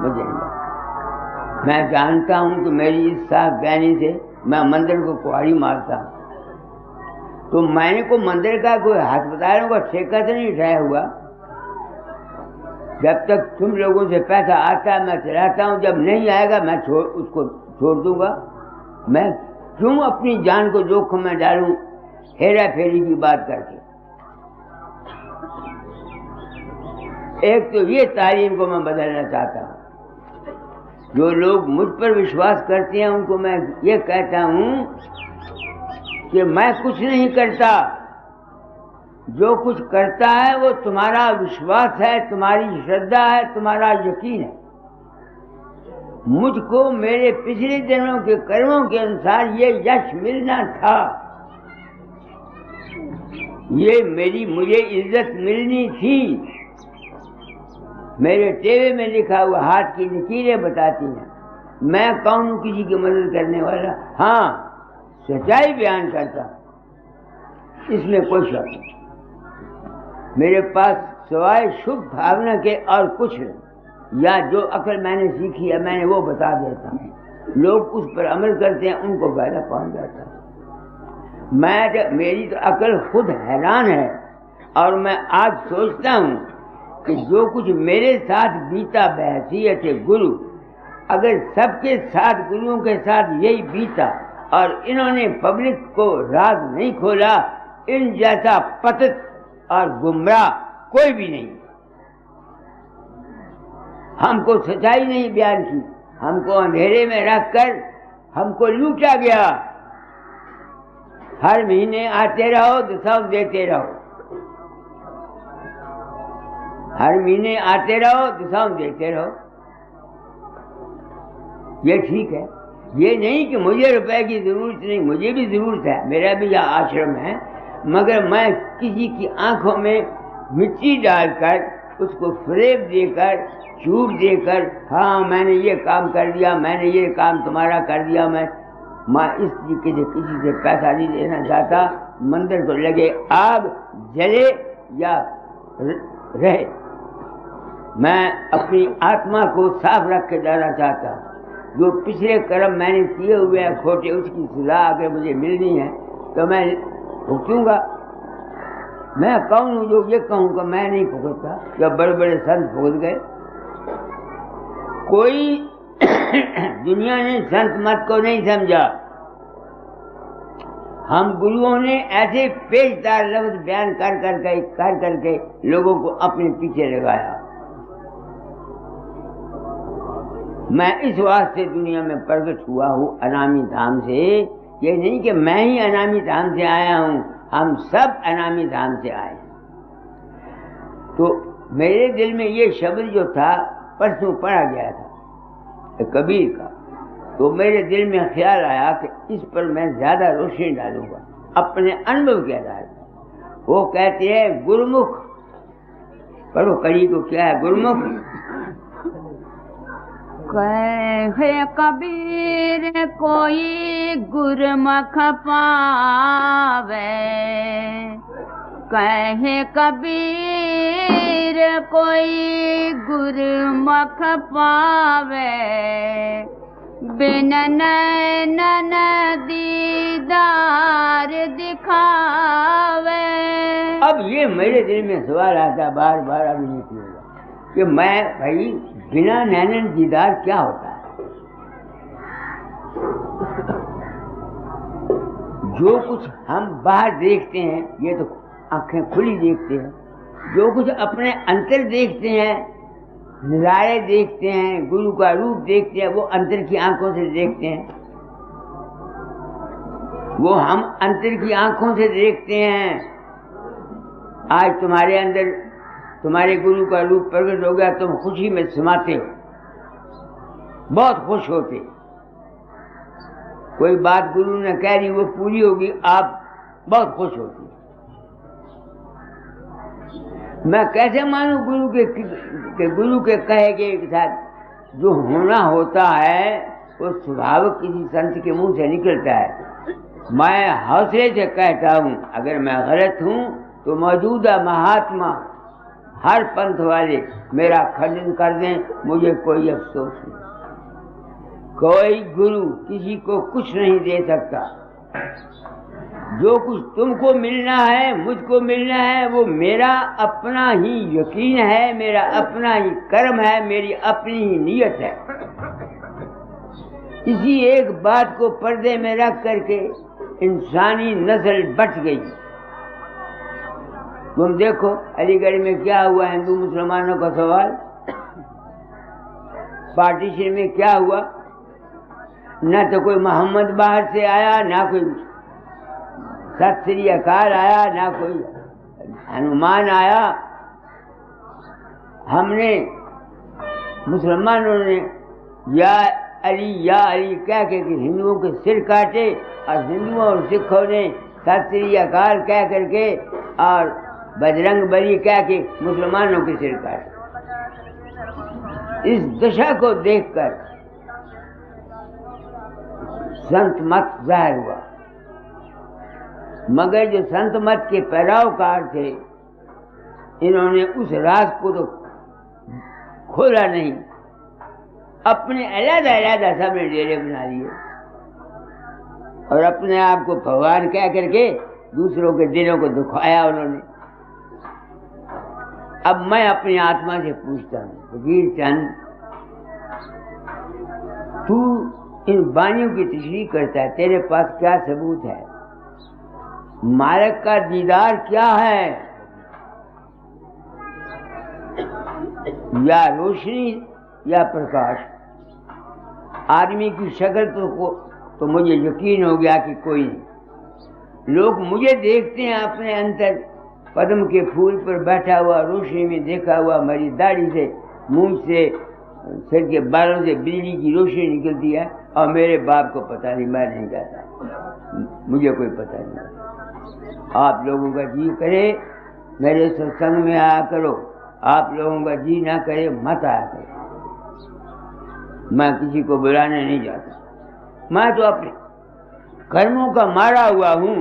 मुझे नहीं जाता। मैं जानता हूँ कि मेरी इस साफ बयानी से मैं मंदिर को कुहाड़ी मारता हूँ। तो मैंने को मंदिर का कोई अस्पतालों का ठेका तो नहीं उठाया हुआ। जब तक तुम लोगों से पैसा आता है मैं चलाता हूँ, जब नहीं आएगा मैं उसको छोड़ दूंगा। मैं क्यों अपनी जान को जोखिम में डालूं हेरा फेरी की बात करके। एक तो ये तालीम को मैं बदलना चाहता हूँ। जो लोग मुझ पर विश्वास करते हैं उनको मैं ये कहता हूँ कि मैं कुछ नहीं करता, जो कुछ करता है वो तुम्हारा विश्वास है, तुम्हारी श्रद्धा है, तुम्हारा यकीन है। मुझको मेरे पिछले जन्मों के कर्मों के अनुसार ये यश मिलना था, ये मुझे इज्जत मिलनी थी। मेरे टेवे में लिखा हुआ हाथ की लकीरें बताती हैं। मैं कौन हूँ किसी की मदद करने वाला? हाँ, सच्चाई बयान करता, इसमें कोई शक नहीं। मेरे पास सवाए शुभ भावना के और कुछ नहीं, या जो अकल मैंने सीखी है मैंने वो बता देता हूँ। लोग उस पर अमल करते हैं, उनको फायदा पहुंच जाता है। मेरी तो अकल खुद हैरान है, और मैं आज सोचता हूँ कि जो कुछ मेरे साथ बीता बहसीयत गुरु, अगर सबके साथ गुरुओं के साथ यही बीता और इन्होंने पब्लिक को राज नहीं खोला, इन जैसा पतित और गुमराह कोई भी नहीं। हमको सच्चाई नहीं बयान की, हमको अंधेरे में रखकर हमको लूटा गया। हर महीने आते रहो, दसाव देते रहो, हर महीने आते रहो, दसाव देते रहो। ये ठीक है, ये नहीं कि मुझे रुपए की जरूरत नहीं, मुझे भी जरूरत है, मेरा भी यह आश्रम है, मगर मैं किसी की आंखों में मिट्टी डालकर, उसको फरेब देकर, झूठ देकर, हाँ मैंने ये काम कर दिया, मैंने ये काम तुम्हारा कर दिया, मैं इस तरीके से किसी से पैसा नहीं लेना चाहता। मंदिर को लगे आग जले या रहे, मैं अपनी आत्मा को साफ रख के जाना चाहता हूँ। जो पिछले कर्म मैंने किए हुए हैं खोटे, उसकी सजा अगर मुझे मिलनी है तो मैं भुगतूंगा। मैं कौन हूँ जो ये कहूँगा मैं नहीं भुगतता, जब बड़े बड़े संत भुगत गए। कोई दुनिया ने संत मत को नहीं समझा, हम गुरुओं ने ऐसे पेशदार लफ्ज बयान कर करके लोगों को अपने पीछे लगाया। मैं इस वास्ते दुनिया में प्रकट हुआ हूँ अनामी धाम से। ये नहीं कि मैं ही अनामी धाम से आया हूँ, हम सब अनामी धाम से आए। तो मेरे दिल में ये शब्द जो था परसों पढ़ा गया था कबीर का, तो मेरे दिल में ख्याल आया कि इस पर मैं ज्यादा रोशनी डालूंगा अपने अनुभव के आधार पर। वो कहते हैं गुरुमुख पढ़ो कड़ी को क्या है गुरुमुख। कहे कबीर कोई गुरमुख पावे, कहे कबीर कोई गुरमुख पावे, बिन नैनन दीदार दिखावे। अब ये मेरे दिल में सवाल आता बार बार, अभी नहीं किया कि मैं भाई बिना नैनन दीदार क्या होता है? जो कुछ हम बाहर देखते हैं ये तो आंखें खुली देखते हैं, जो कुछ अपने अंतर देखते हैं, नजारे देखते हैं, गुरु का रूप देखते हैं, वो अंतर की आंखों से देखते हैं, वो हम अंतर की आंखों से देखते हैं। आज तुम्हारे अंदर तुम्हारे गुरु का रूप प्रकट हो गया, तुम खुशी में समाते हो, बहुत खुश होते। कोई बात गुरु ने कह दी वो पूरी होगी, आप बहुत खुश होती। मैं कैसे मानूं गुरु के कहे के साथ जो होना होता है वो स्वभाव किसी संत के मुंह से निकलता है। मैं हौसले से कहता हूं, अगर मैं गलत हूं तो मौजूदा महात्मा हर पंथ वाले मेरा खंडन कर दें, मुझे कोई अफसोस नहीं। कोई गुरु किसी को कुछ नहीं दे सकता। जो कुछ तुमको मिलना है, मुझको मिलना है, वो मेरा अपना ही यकीन है, मेरा अपना ही कर्म है, मेरी अपनी ही नीयत है। इसी एक बात को पर्दे में रख करके इंसानी नस्ल बच गई। तुम देखो अलीगढ़ में क्या हुआ, हिंदू मुसलमानों का सवाल, पार्टीशन में क्या हुआ, न तो कोई मोहम्मद बाहर से आया, ना कोई सत श्री अकाल आया, ना कोई हनुमान आया। हमने मुसलमानों ने या अली कह के हिंदुओं के सिर काटे, और हिंदुओं और सिखों ने सत श्री अकाल कह करके और बजरंग बली कह के मुसलमानों के सिर काटे। इस दशा को देखकर संत मत जाहिर हुआ, मगर जो संत मत के पैरोकार थे इन्होंने उस राज को तो खोला नहीं, अपने अलग-अलग सबने डेरे बना लिए और अपने आप को भगवान कह करके दूसरों के दिलों को दुखाया उन्होंने। अब मैं अपनी आत्मा से पूछता हूँ, फकीर चंद, तू इन वाणियों की तशरीह करता है, तेरे पास क्या सबूत है? मालिक का दीदार क्या है? या रोशनी या प्रकाश? आदमी की शक्ल तो मुझे यकीन हो गया कि कोई नहीं। लोग मुझे देखते हैं अपने अंतर पद्म के फूल पर बैठा हुआ, रोशनी में देखा हुआ, मेरी दाढ़ी से, मुंह से, सिर के बालों से बिजली की रोशनी निकलती है, और मेरे बाप को पता नहीं, मैं नहीं जाता, मुझे कोई पता नहीं। आप लोगों का जी करे मेरे सत्संग में आया करो, आप लोगों का जी ना करे मत आया करो। मैं किसी को बुलाने नहीं जाता, मैं तो अपने कर्मों का मारा हुआ हूँ।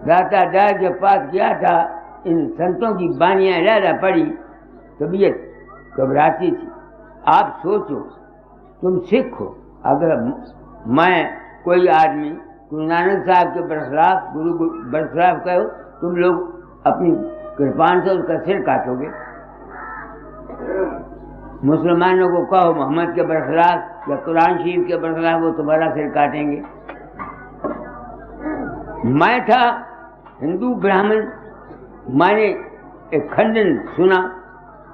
दाता दार के पास गया था, इन संतों की बानियां ज़्यादा पड़ी, तबीयत घबराती थी। आप सोचो, तुम सिख हो, अगर मैं कोई आदमी गुरु नानक साहब के बरखलाफ, गुरु बरखलाफ कहो, तुम लोग अपनी कृपान से उसका सिर काटोगे। मुसलमानों को कहो मोहम्मद के बरखलाफ या कुरान शरीफ के बरखलाफ, वो तुम्हारा सिर काटेंगे। मैं था हिंदू ब्राह्मण, मैंने एक खंडन सुना,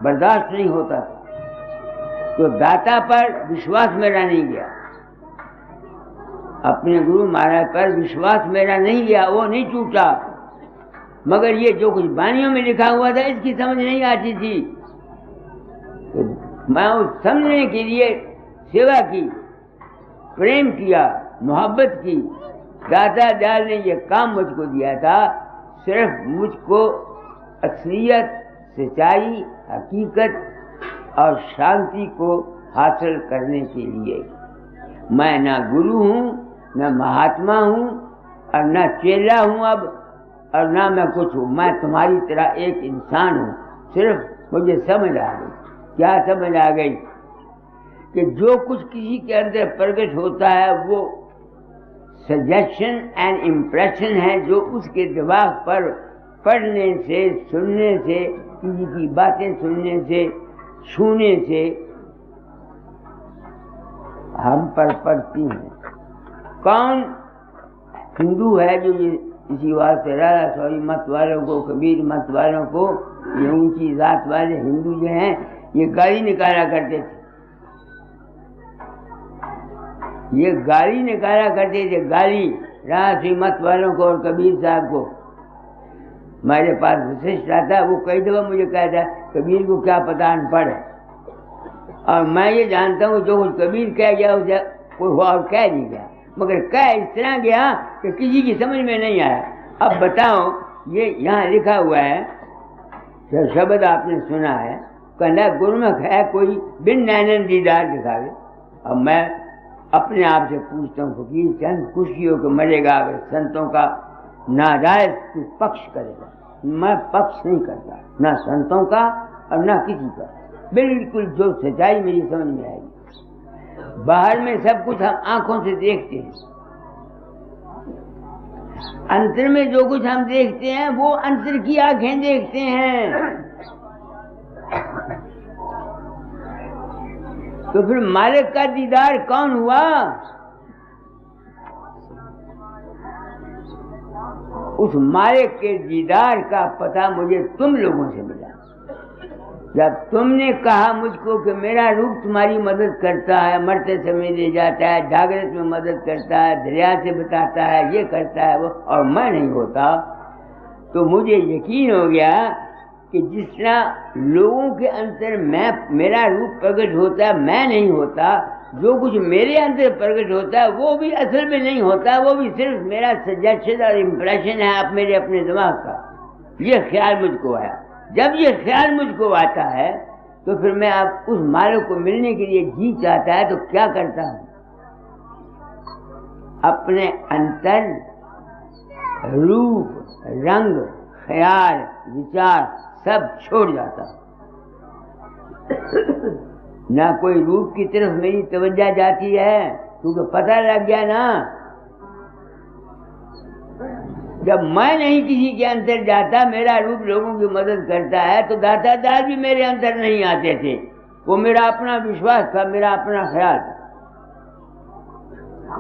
बर्दाश्त नहीं होता था, तो दाता पर विश्वास मेरा नहीं गया, अपने गुरु महाराज पर विश्वास मेरा नहीं गया, वो नहीं टूटा। मगर ये जो कुछ वाणियों में लिखा हुआ था इसकी समझ नहीं आती थी, तो मैं उस समझने के लिए सेवा की, प्रेम किया, मोहब्बत की। दाता दयाल ने ये काम मुझको दिया था, सिर्फ मुझको असलियत, सच्चाई, हकीकत और शांति को हासिल करने के लिए। मैं ना गुरु हूँ, न महात्मा हूँ और न चेला हूँ अब, और ना मैं कुछ हूँ। मैं तुम्हारी तरह एक इंसान हूँ। सिर्फ मुझे समझ आ गई। क्या समझ आ गई? कि जो कुछ किसी के अंदर प्रकट होता है वो सजेशन एंड इम्प्रेशन है, जो उसके दिमाग पर पढ़ने से, सुनने से, किसी की बातें सुनने से, छूने से हम पर पड़ती हैं। कौन हिंदू है जो ये इसी वास्ते राधा स्वामी मत वालों को, कबीर मत वालों को, ये ऊंची जात वाले हिंदू जो हैं ये गाली निकाला करते थे। ये गाली निकाला करते थे, गाली राधा स्वामी मत वालों को और कबीर साहब को। मेरे पास वशिष्ठ आता, वो कई दफा मुझे कहता कबीर को क्या पता, अनपढ़ है। और मैं ये जानता हूँ जो कुछ कबीर कह गया उसे कोई और कह नहीं गया, मगर कह इस तरह गया कि किसी की समझ में नहीं आया। अब बताओ, ये यहाँ लिखा हुआ है, जो शब्द आपने सुना है, कहना गुरमुख है कोई बिन नैनन दीदार दिखावे। अब मैं अपने आप से पूछता हूँ, फकीर चंद खुशियों को मरेगा अगर संतों का नाजायज तू पक्ष करेगा? मैं पक्ष नहीं करता, ना संतों का और ना किसी का। बिल्कुल जो सच्चाई मेरी समझ में आएगी। बाहर में सब कुछ हम आंखों से देखते हैं, अंतर में जो कुछ हम देखते हैं वो अंतर की आंखें देखते हैं। तो फिर मालिक का दीदार कौन हुआ? उस मालिक के दीदार का पता मुझे तुम लोगों से मिला। जब तुमने कहा मुझको कि मेरा रूप तुम्हारी मदद करता है, मरते समय ले जाता है, जागृत में मदद करता है, दरिया से बताता है, ये करता है वो, और मैं नहीं होता, तो मुझे यकीन हो गया कि जिस तरह लोगों के अंदर मेरा रूप प्रकट होता है, मैं नहीं होता, जो कुछ मेरे अंदर प्रकट होता है वो भी असल में नहीं होता, वो भी सिर्फ मेरा सजेशन और इम्प्रेशन है आप मेरे अपने दिमाग का। ये ख्याल मुझको आया। जब ये ख्याल मुझको आता है तो फिर मैं आप उस मालिक को मिलने के लिए जी चाहता है तो क्या करता हूँ? अपने अंतर रूप, रंग, ख्याल, विचार सब छोड़ जाता हूँ। ना कोई रूप की तरफ मेरी तवज्जो जाती है, क्योंकि पता लग गया ना, जब मैं नहीं किसी के अंदर जाता, मेरा रूप लोगों की मदद करता है, तो दातादार भी मेरे अंदर नहीं आते थे। वो मेरा अपना विश्वास था, मेरा अपना ख्याल था,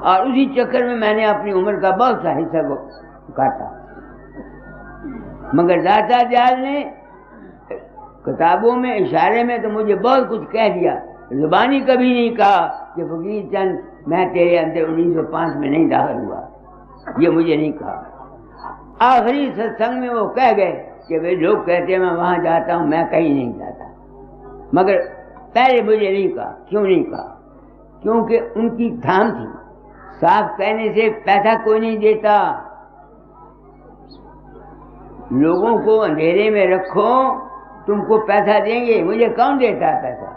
और उसी चक्कर में मैंने अपनी उम्र का बहुत सा हिस्सा को काटा। मगर दातादार ने किताबों में, इशारे में तो मुझे बहुत कुछ कह दिया, जुबानी कभी नहीं कहा कि फकीर चंद मैं तेरे अंदर 1905 में नहीं दाखिल हुआ, ये मुझे नहीं कहा। आखिरी सत्संग में वो कह गए कि वे लोग कहते हैं मैं वहां जाता हूं, मैं कहीं नहीं जाता, मगर पहले मुझे नहीं कहा। क्यों नहीं कहा? क्योंकि उनकी धाम थी, साफ कहने से पैसा कोई नहीं देता। लोगों को अंधेरे में रखो, तुमको पैसा देंगे, मुझे कौन देता है पैसा?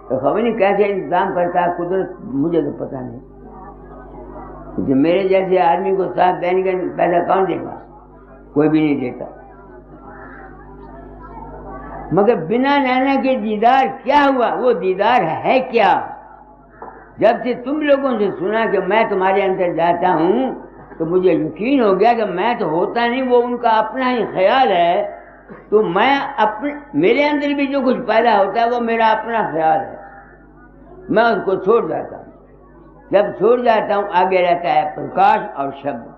तो खबर नहीं कैसे इंतजाम करता है कुदरत, मुझे तो पता नहीं। तो मेरे जैसे आदमी को साफ देने का पैसा कौन देगा? कोई भी नहीं देता। मगर बिना नैना के दीदार क्या हुआ? वो दीदार है क्या? जब से तुम लोगों से सुना कि मैं तुम्हारे अंदर जाता हूं, तो मुझे यकीन हो गया कि मैं तो होता नहीं, वो उनका अपना ही ख्याल है। तो मैं अपने, मेरे अंदर भी जो कुछ पैदा होता है वो मेरा अपना ख्याल है, मैं उसको छोड़ जाता हूँ। जब छोड़ जाता हूँ आगे रहता है प्रकाश और शब्द।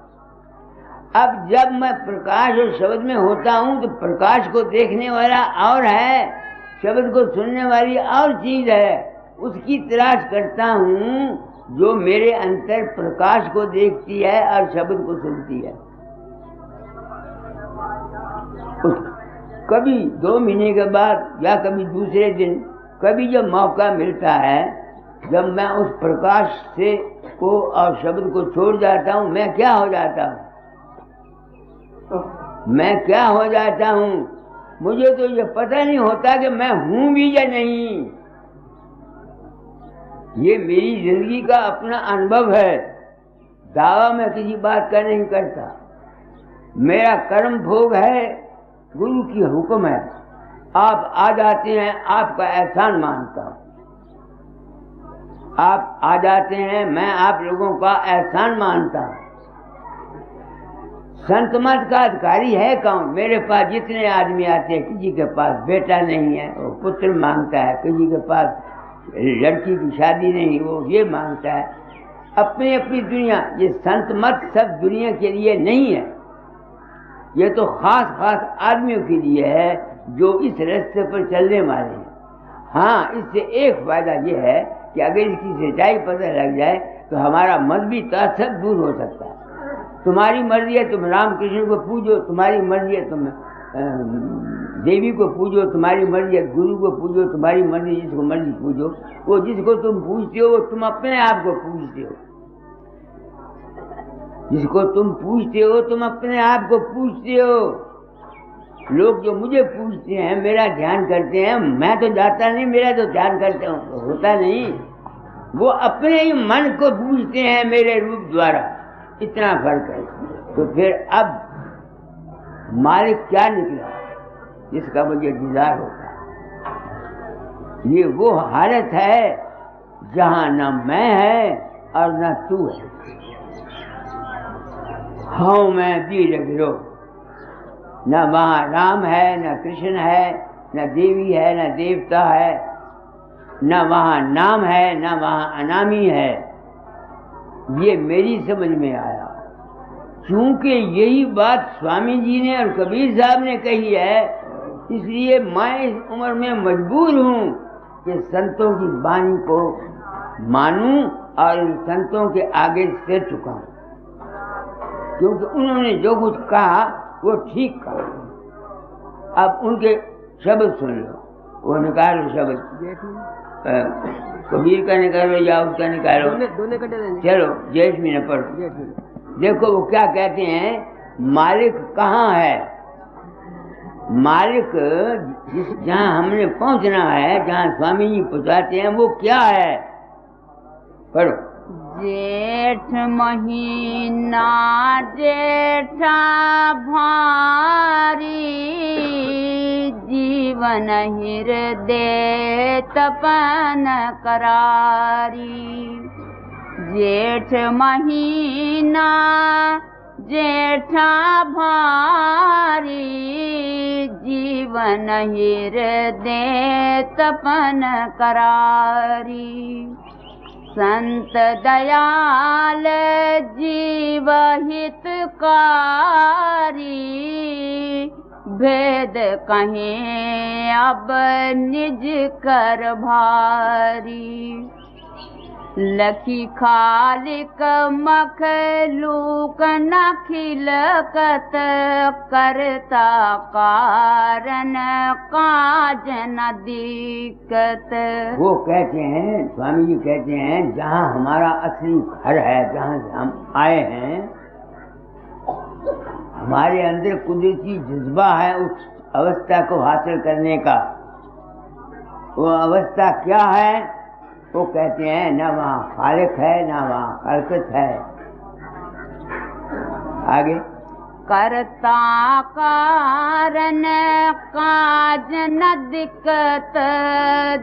अब जब मैं प्रकाश और शब्द में होता हूँ तो प्रकाश को देखने वाला और है, शब्द को सुनने वाली और चीज है। उसकी तलाश करता हूँ जो मेरे अंतर प्रकाश को देखती है और शब्द को सुनती है। कभी 2 महीने के बाद या कभी दूसरे दिन, कभी जब मौका मिलता है, जब मैं उस प्रकाश से को और शब्द को छोड़ जाता हूँ, मैं क्या हो जाता हूँ? मैं क्या हो जाता हूँ? मुझे तो ये पता नहीं होता कि मैं हूं भी या नहीं। ये मेरी जिंदगी का अपना अनुभव है, दावा मैं किसी बात का नहीं करता। मेरा कर्म भोग है, गुरु की हुक्म है। आप आ जाते हैं, आपका एहसान मानता हूं। आप आ जाते हैं, मैं आप लोगों का एहसान मानता हूं। संत मत का अधिकारी है कौन? मेरे पास जितने आदमी आते हैं, किसी के पास बेटा नहीं है, वो पुत्र मांगता है। किसी के पास लड़की की शादी नहीं, वो ये मांगता है। अपनी अपनी दुनिया। ये संत मत सब दुनिया के लिए नहीं है, ये तो खास खास आदमियों के लिए है जो इस रास्ते पर चलने वाले हैं। हाँ, इससे एक फायदा ये है कि अगर इसकी सच्चाई पता लग जाए तो हमारा मजहबी तासब दूर हो सकता है। तुम्हारी मर्जी है तुम राम कृष्ण को पूजो, तुम्हारी मर्जी है तुम देवी को पूजो, तुम्हारी मर्जी है गुरु को पूजो, तुम्हारी मर्जी जिसको मर्जी पूजो। वो जिसको तुम पूजते हो वो तुम अपने आप को पूजते हो। जिसको तुम पूजते हो तुम अपने आप को पूजते हो। लोग जो मुझे पूजते हैं, मेरा ध्यान करते हैं, मैं तो जाता नहीं, मेरा तो ध्यान करता हूँ, होता नहीं। वो अपने ही मन को पूजते हैं मेरे रूप द्वारा। इतना फर्क है। तो फिर अब मालिक क्या निकला जिसका मुझे इंतजार होता है? ये वो हालत है जहां न मैं है और न तू है। हाँ, मैं वीर विरोध। न वहाँ राम है, न कृष्ण है, न देवी है, न देवता है, न वहाँ नाम है, न वहाँ अनामी है। ये मेरी समझ में आया, क्योंकि यही बात स्वामी जी ने और कबीर साहब ने कही है। इसलिए मैं इस उम्र में मजबूर हूँ कि संतों की वाणी को मानूं और इन संतों के आगे सिर झुकाऊं, क्योंकि उन्होंने जो कुछ कहा वो ठीक कहा। अब उनके शब्द सुन लो, वो निकालो शब्द, कबीर का निकालो या उसका निकालो, चलो जेठमी ने पढ़ो। देखो वो क्या कहते हैं, मालिक कहाँ है? मालिक जहाँ हमने पहुँचना है, जहाँ स्वामी जी पहुँचाते हैं, वो क्या है? पढ़ो। जेठ महीना जेठा भारी, जीवन हृदय तपन करारी। जेठ महीना जेठा भारी, जीवन हृदय तपन करारी। संत दयाल जीव हितकारी, भेद कहें अब निज कर भारी। लखी खालिक मखलूक न खिलकत, करता कारण काज न दिक्कत। वो कहते हैं, स्वामी जी कहते हैं, जहाँ हमारा असली घर है, जहाँ से हम आए हैं, हमारे अंदर कुदरती जज्बा है उस अवस्था को हासिल करने का। वो अवस्था क्या है? वो कहते हैं न वहाँ खालिक है, न वहाँ खलकत है। आगे, करता कारण काज न दिक्कत,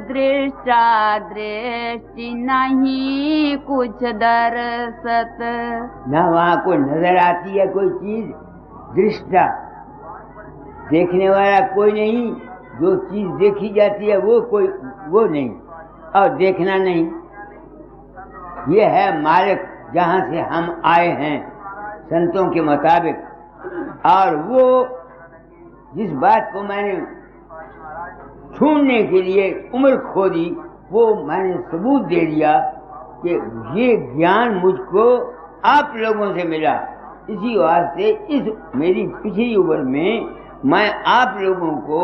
दृष्टा दृष्टि नहीं कुछ दरसत। न वहाँ कोई नजर आती है कोई चीज, दृष्टा देखने वाला कोई नहीं, जो चीज देखी जाती है वो कोई वो नहीं, और देखना नहीं। ये है मालिक जहाँ से हम आए हैं संतों के मुताबिक। और वो जिस बात को मैंने ढूंढने के लिए उम्र खो दी, वो मैंने सबूत दे दिया कि ये ज्ञान मुझको आप लोगों से मिला। इसी वास्ते इस मेरी पिछली उम्र में मैं आप लोगों को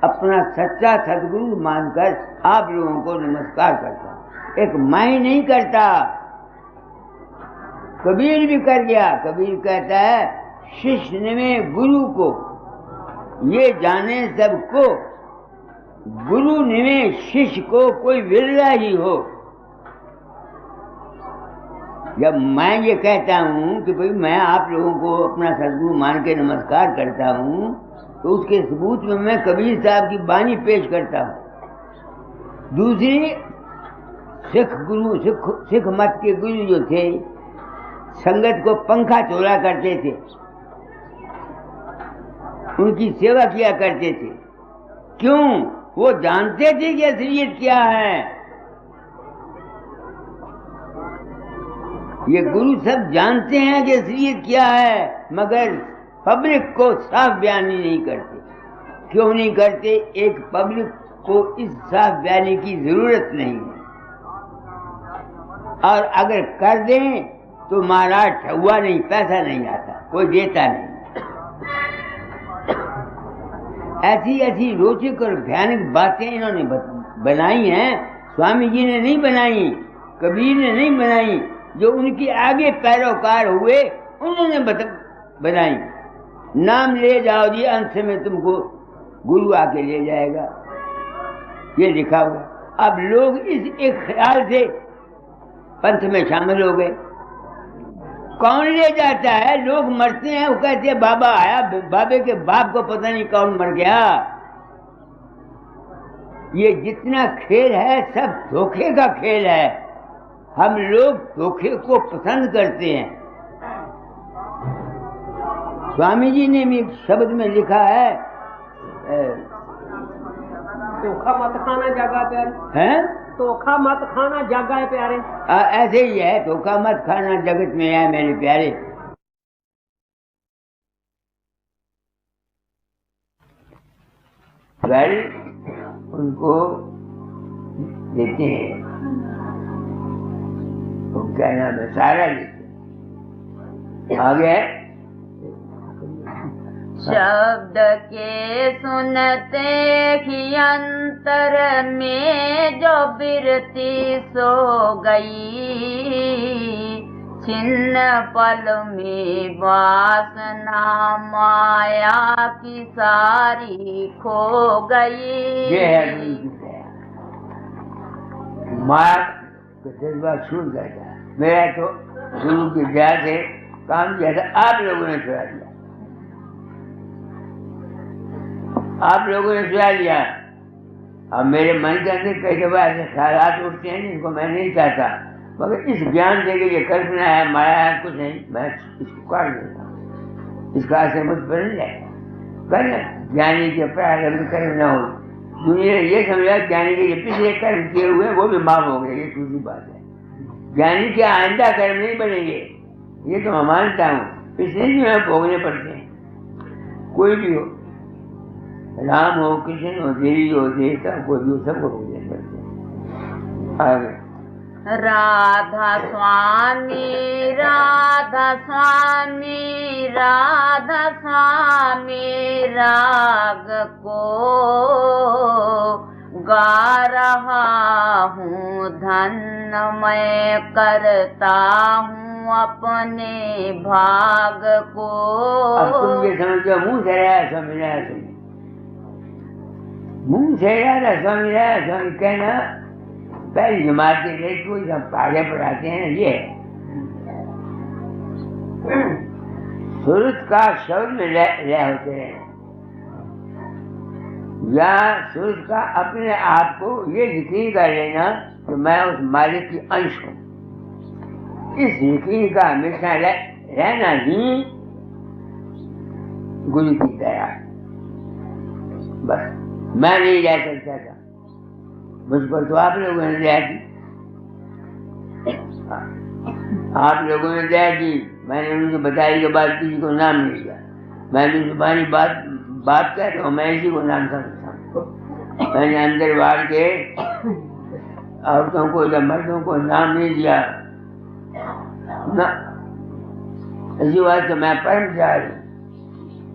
अपना सच्चा सद्गुरु मानकर आप लोगों को नमस्कार करता। एक मैं ही नहीं करता, कबीर भी कर गया। कबीर कहता है शिष्य में गुरु को, ये जाने सबको, गुरु निवेश शिष्य को कोई विरला ही हो। जब मैं ये कहता हूँ कि भाई मैं आप लोगों को अपना सदगुरु मान के नमस्कार करता हूँ, तो उसके सबूत में मैं कबीर साहब की बानी पेश करता हूँ। दूसरी, सिख मत के गुरु जो थे, संगत को पंखा चोला करते थे, उनकी सेवा किया करते थे। क्यों? वो जानते थे कि असलियत क्या है। ये गुरु सब जानते हैं कि असलियत क्या है, मगर पब्लिक को साफ बयानी नहीं करते। क्यों नहीं करते? एक पब्लिक को इस साफ बयानी की जरूरत नहीं है, और अगर कर दें तो महाराज ठहुआ नहीं, पैसा नहीं आता, कोई देता नहीं। ऐसी ऐसी रोचक और भयानक बातें इन्होंने बनाई हैं। स्वामी जी ने नहीं बनाई, कबीर ने नहीं बनाई, जो उनके आगे पैरोकार हुए उन्होंने बनाई। नाम ले जाओ जी, अंत में तुमको गुरु आके ले जाएगा, ये लिखा हुआ। अब लोग इस एक ख्याल से पंथ में शामिल हो गए। कौन ले जाता है? लोग मरते हैं, वो कहते हैं बाबा आया, बाबे के बाप को पता नहीं कौन मर गया। ये जितना खेल है सब धोखे का खेल है। हम लोग धोखे को पसंद करते हैं। स्वामी जी ने भी एक शब्द में लिखा है, धोखा मत खाना जगह प्यारे हैं? धोखा मत खाना जगह प्यारे। ऐसे ही है, धोखा मत खाना जगत में है मेरे प्यारे। कल उनको देते हैं, वो क्या नाम है, सारा देते आगे। शब्द के सुनते ही अंतर में जो बिरती सो गई, छिन्न पल में वासना माया की सारी खो गई। ये है माया का जज्बा छूट गया। मेरा तो गुरु की दया से काम किया था, आप लोगों ने छुड़ा दिया, आप लोगों ने छुड़ा लिया। अब मेरे मन के अंदर कई दफा ऐसे ख्यालात उठते हैं जिनको मैं नहीं चाहता, मगर इस ज्ञान से कि ये कल्पना है, माया है, कुछ नहीं, मैं इसको काट देता हूँ। इसका असर मुझ पर नहीं जाएगा। करना ज्ञानी के प्रारंभ कर्म न हो। दुनिया ने ये समझा ज्ञानी के पिछले कर्म किए हुए वो भी माफ हो गए, ये दूसरी बात है। ज्ञानी के आइंदा कर्म नहीं बनेंगे, ये तो मैं मानता हूँ, पिछले भी हमें भोगने पड़ते हैं। कोई भी हो, राम हो, कृष्ण हो, देवी हो, देवता, कोई भी हो, सबको भोगने पड़ते हैं। आगे राधा स्वामी राधा स्वामी राधा स्वामी राग को गा रहा हूँ, धन्य मैं करता हूँ अपने भाग को। अब तुम ये समझो मुंह से रहा स्वामी रहा, मुंह से रहा स्वामी रहा, स्वामी कहना पहली जमात के लिए कोई सब आगे पढ़ाते हैं। ये सुरत का शब्द में रह होते हैं, या सुरत का अपने आप को ये यकीन कर लेना कि मैं उस मालिक की अंश हूँ। इस यकीन का हमेशा रहना ही गुरु की दया। बस मैं नहीं जा सकता था, मुझ पर तो आप लोगों ने दया की, आप लोगों ने दया की। मैंने उनको बताई के बाद किसी को नाम नहीं दिया। मैंने जुबानी बात कहता हूँ, मैं इसी को नाम समझता हूँ। मैंने अंदर बाहर के औरतों को या मर्दों को नाम नहीं दिया ना। इसी बात से मैं परम चाह हूँ।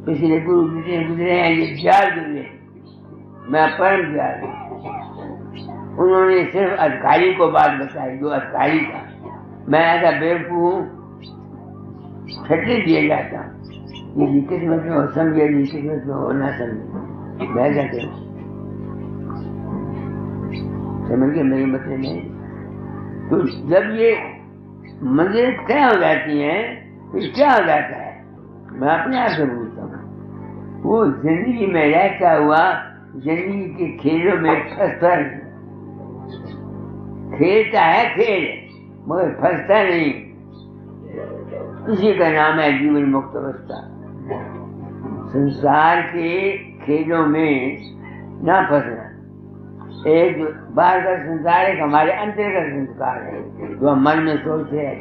पिछले गुरु जितने गुजरे हैं, ये 4 गुजरे, मैं परम चाह हूँ। उन्होंने सिर्फ अधिकारी को बात बताई, जो अधिकारी था। मैं ऐसा बेवकूफ हूँ, छठी दिए जाता हूँ। जिसकी किस्मत में हो समझे, जिसकी किस्मत में हो ना समझे। मैं क्या करूं? समझ के मेरी मतलब नहीं। तो जब ये मंजिल तय हो जाती है तो क्या हो जाता है? मैं अपने आप से पूछता हूँ, वो जिंदगी में रहता हुआ जिंदगी के खेलों में फंसता नहीं। खेलता है खेल मगर फंसता नहीं, इसी का नाम है जीवन मुक्त अवस्था। संसार के खेलों में ना फंसना। एक बाहर का संसार है, हमारे अंतर का संस्कार है जो हम मन में सोचते हैं,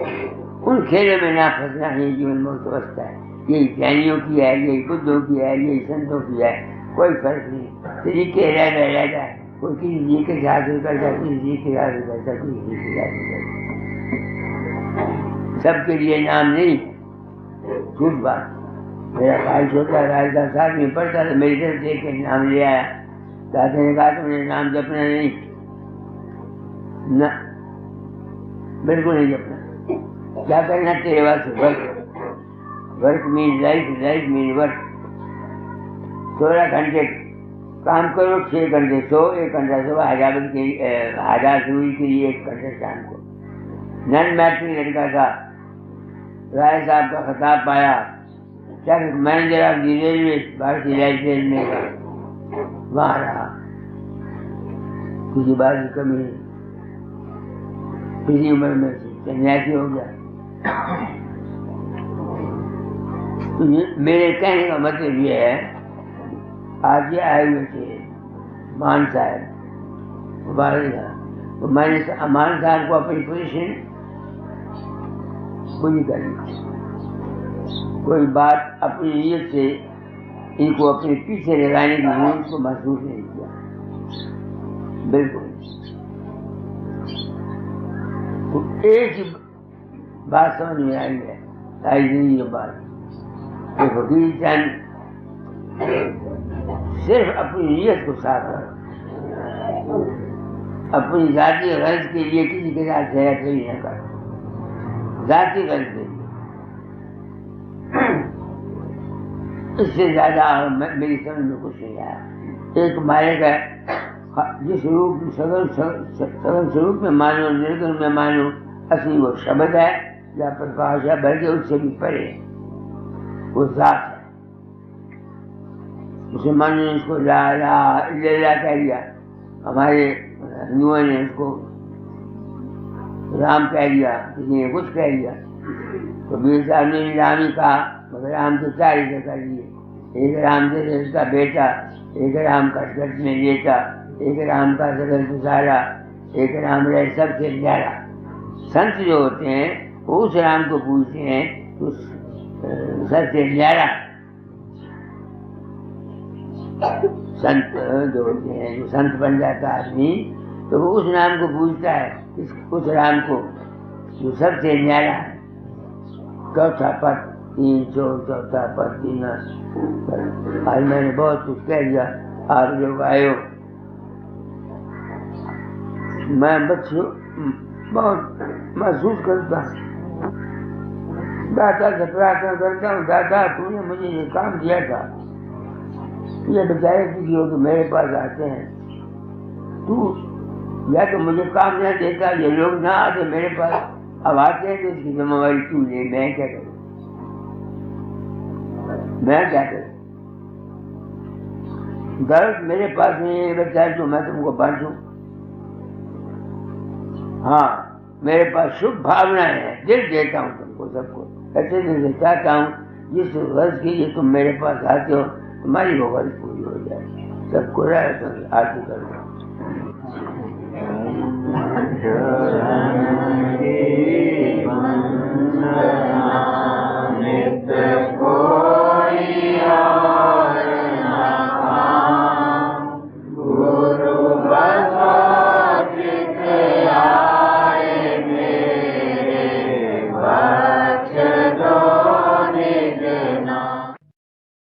उन खेलों में ना फंसना ही जीवन मुक्त अवस्था है। यही ज्ञानियों की है, यही बुद्धों की है, यही संतों की है, कोई फर्क नहीं। तरीके रहता है, कोई किसी जी के हासिल करता है, किसी जी के हासिल करता है, किसी जी के हासिल करता है। सबके लिए नाम नहीं, झूठ बात। मेरा भाई छोटा राजदार साथ में पढ़ता था, मेरी तरफ देख के नाम ले आया। दादा ने कहा तुमने नाम जपना नहीं, ना बिल्कुल नहीं जपना। क्या करना तेरे वास्ते? Work mean life, life mean work. 16 घंटे काम करो, 6 घंटे सो, 1 घंटा सो, आजाद हुई के लिए 1 घंटे शाम को। नन मैट्रिक लड़का था, राय साहब का खिताब पाया, क्या मैनेजर ऑफ दी रेलवे, भारतीय रेलवे में का वहां रहा। किसी बात की कमी नहीं, किसी उम्र में सन्यासी हो गया। तो मेरे कहने का मतलब ये है, आज ये आए हुए थे मान साहब बारह, तो मैंने मान साहब को अपनी पोजीशन पूरी करनी। कोई बात अपनी नीयत से इनको अपने पीछे लगाने की जरूरत को महसूस नहीं किया, बिल्कुल। तो एक ही बात समझ में आई है सारी जिंदगी के बाद, तो फकीर चंद सिर्फ अपनी नीयत को साफ कर, अपनी जाति गर्ज के लिए किसी के साथ छेड़खानी न कर, जाति गर्ज के लिए। इससे ज्यादा मेरी समझ में कुछ नहीं आया। एक मारे का जिस रूप सगल स्वरूप में मानो, निर्गुण में मानो, असली वो शब्द है या प्रकाश है, बल्कि उससे भी परे वो जात है। मुसलमानों ने इसको ला ला इल्लल्लाह कह दिया, हमारे हिंदुओं ने इसको राम कह दिया, किसी ने कुछ कह दिया। तो बीर साहब ने राम ही कहा, मगर राम के 4 हिस्से कर दिए। एक राम से उसका बेटा, एक राम का स्कर्ट में लेटा, एक राम का सगल गुजारा, एक राम रहे सबसे न्यारा। संत जो होते हैं वो उस राम को पूछते हैं, उस सबसे न्यारा संत जो होते हैं, जो संत बन जाता आदमी, तो वो उस नाम को पूछता है, उस राम को जो सबसे न्यारा है। चौथा पद 3 चौथा पद 3। आज मैंने बहुत कुछ कह दिया, आप लोग आए हो। मैं बच्चों बहुत महसूस करता हूँ, दाता से प्रार्थना करता हूँ, दाता तूने मुझे ये काम दिया था, ये बेचारे किसी हो तो मेरे पास आते हैं, तू या तो मुझे काम नहीं देता, ये लोग ना आते मेरे पास, अब आते हैं तो इसकी जिम्मेवारी तू ले। मैं क्या करूँ, मैं क्या करूँ? दर्द मेरे पास नहीं है बच्चा तो मैं तुमको बांटूं? हाँ, मेरे पास शुभ भावना है, दिल देता हूँ तुमको, सबको ऐसे दिल से चाहता हूँ जिस गर्ज के लिए तुम मेरे पास आते हो तुम्हारी वो गर्ज पूरी हो जाए। सबको राय आरती करो।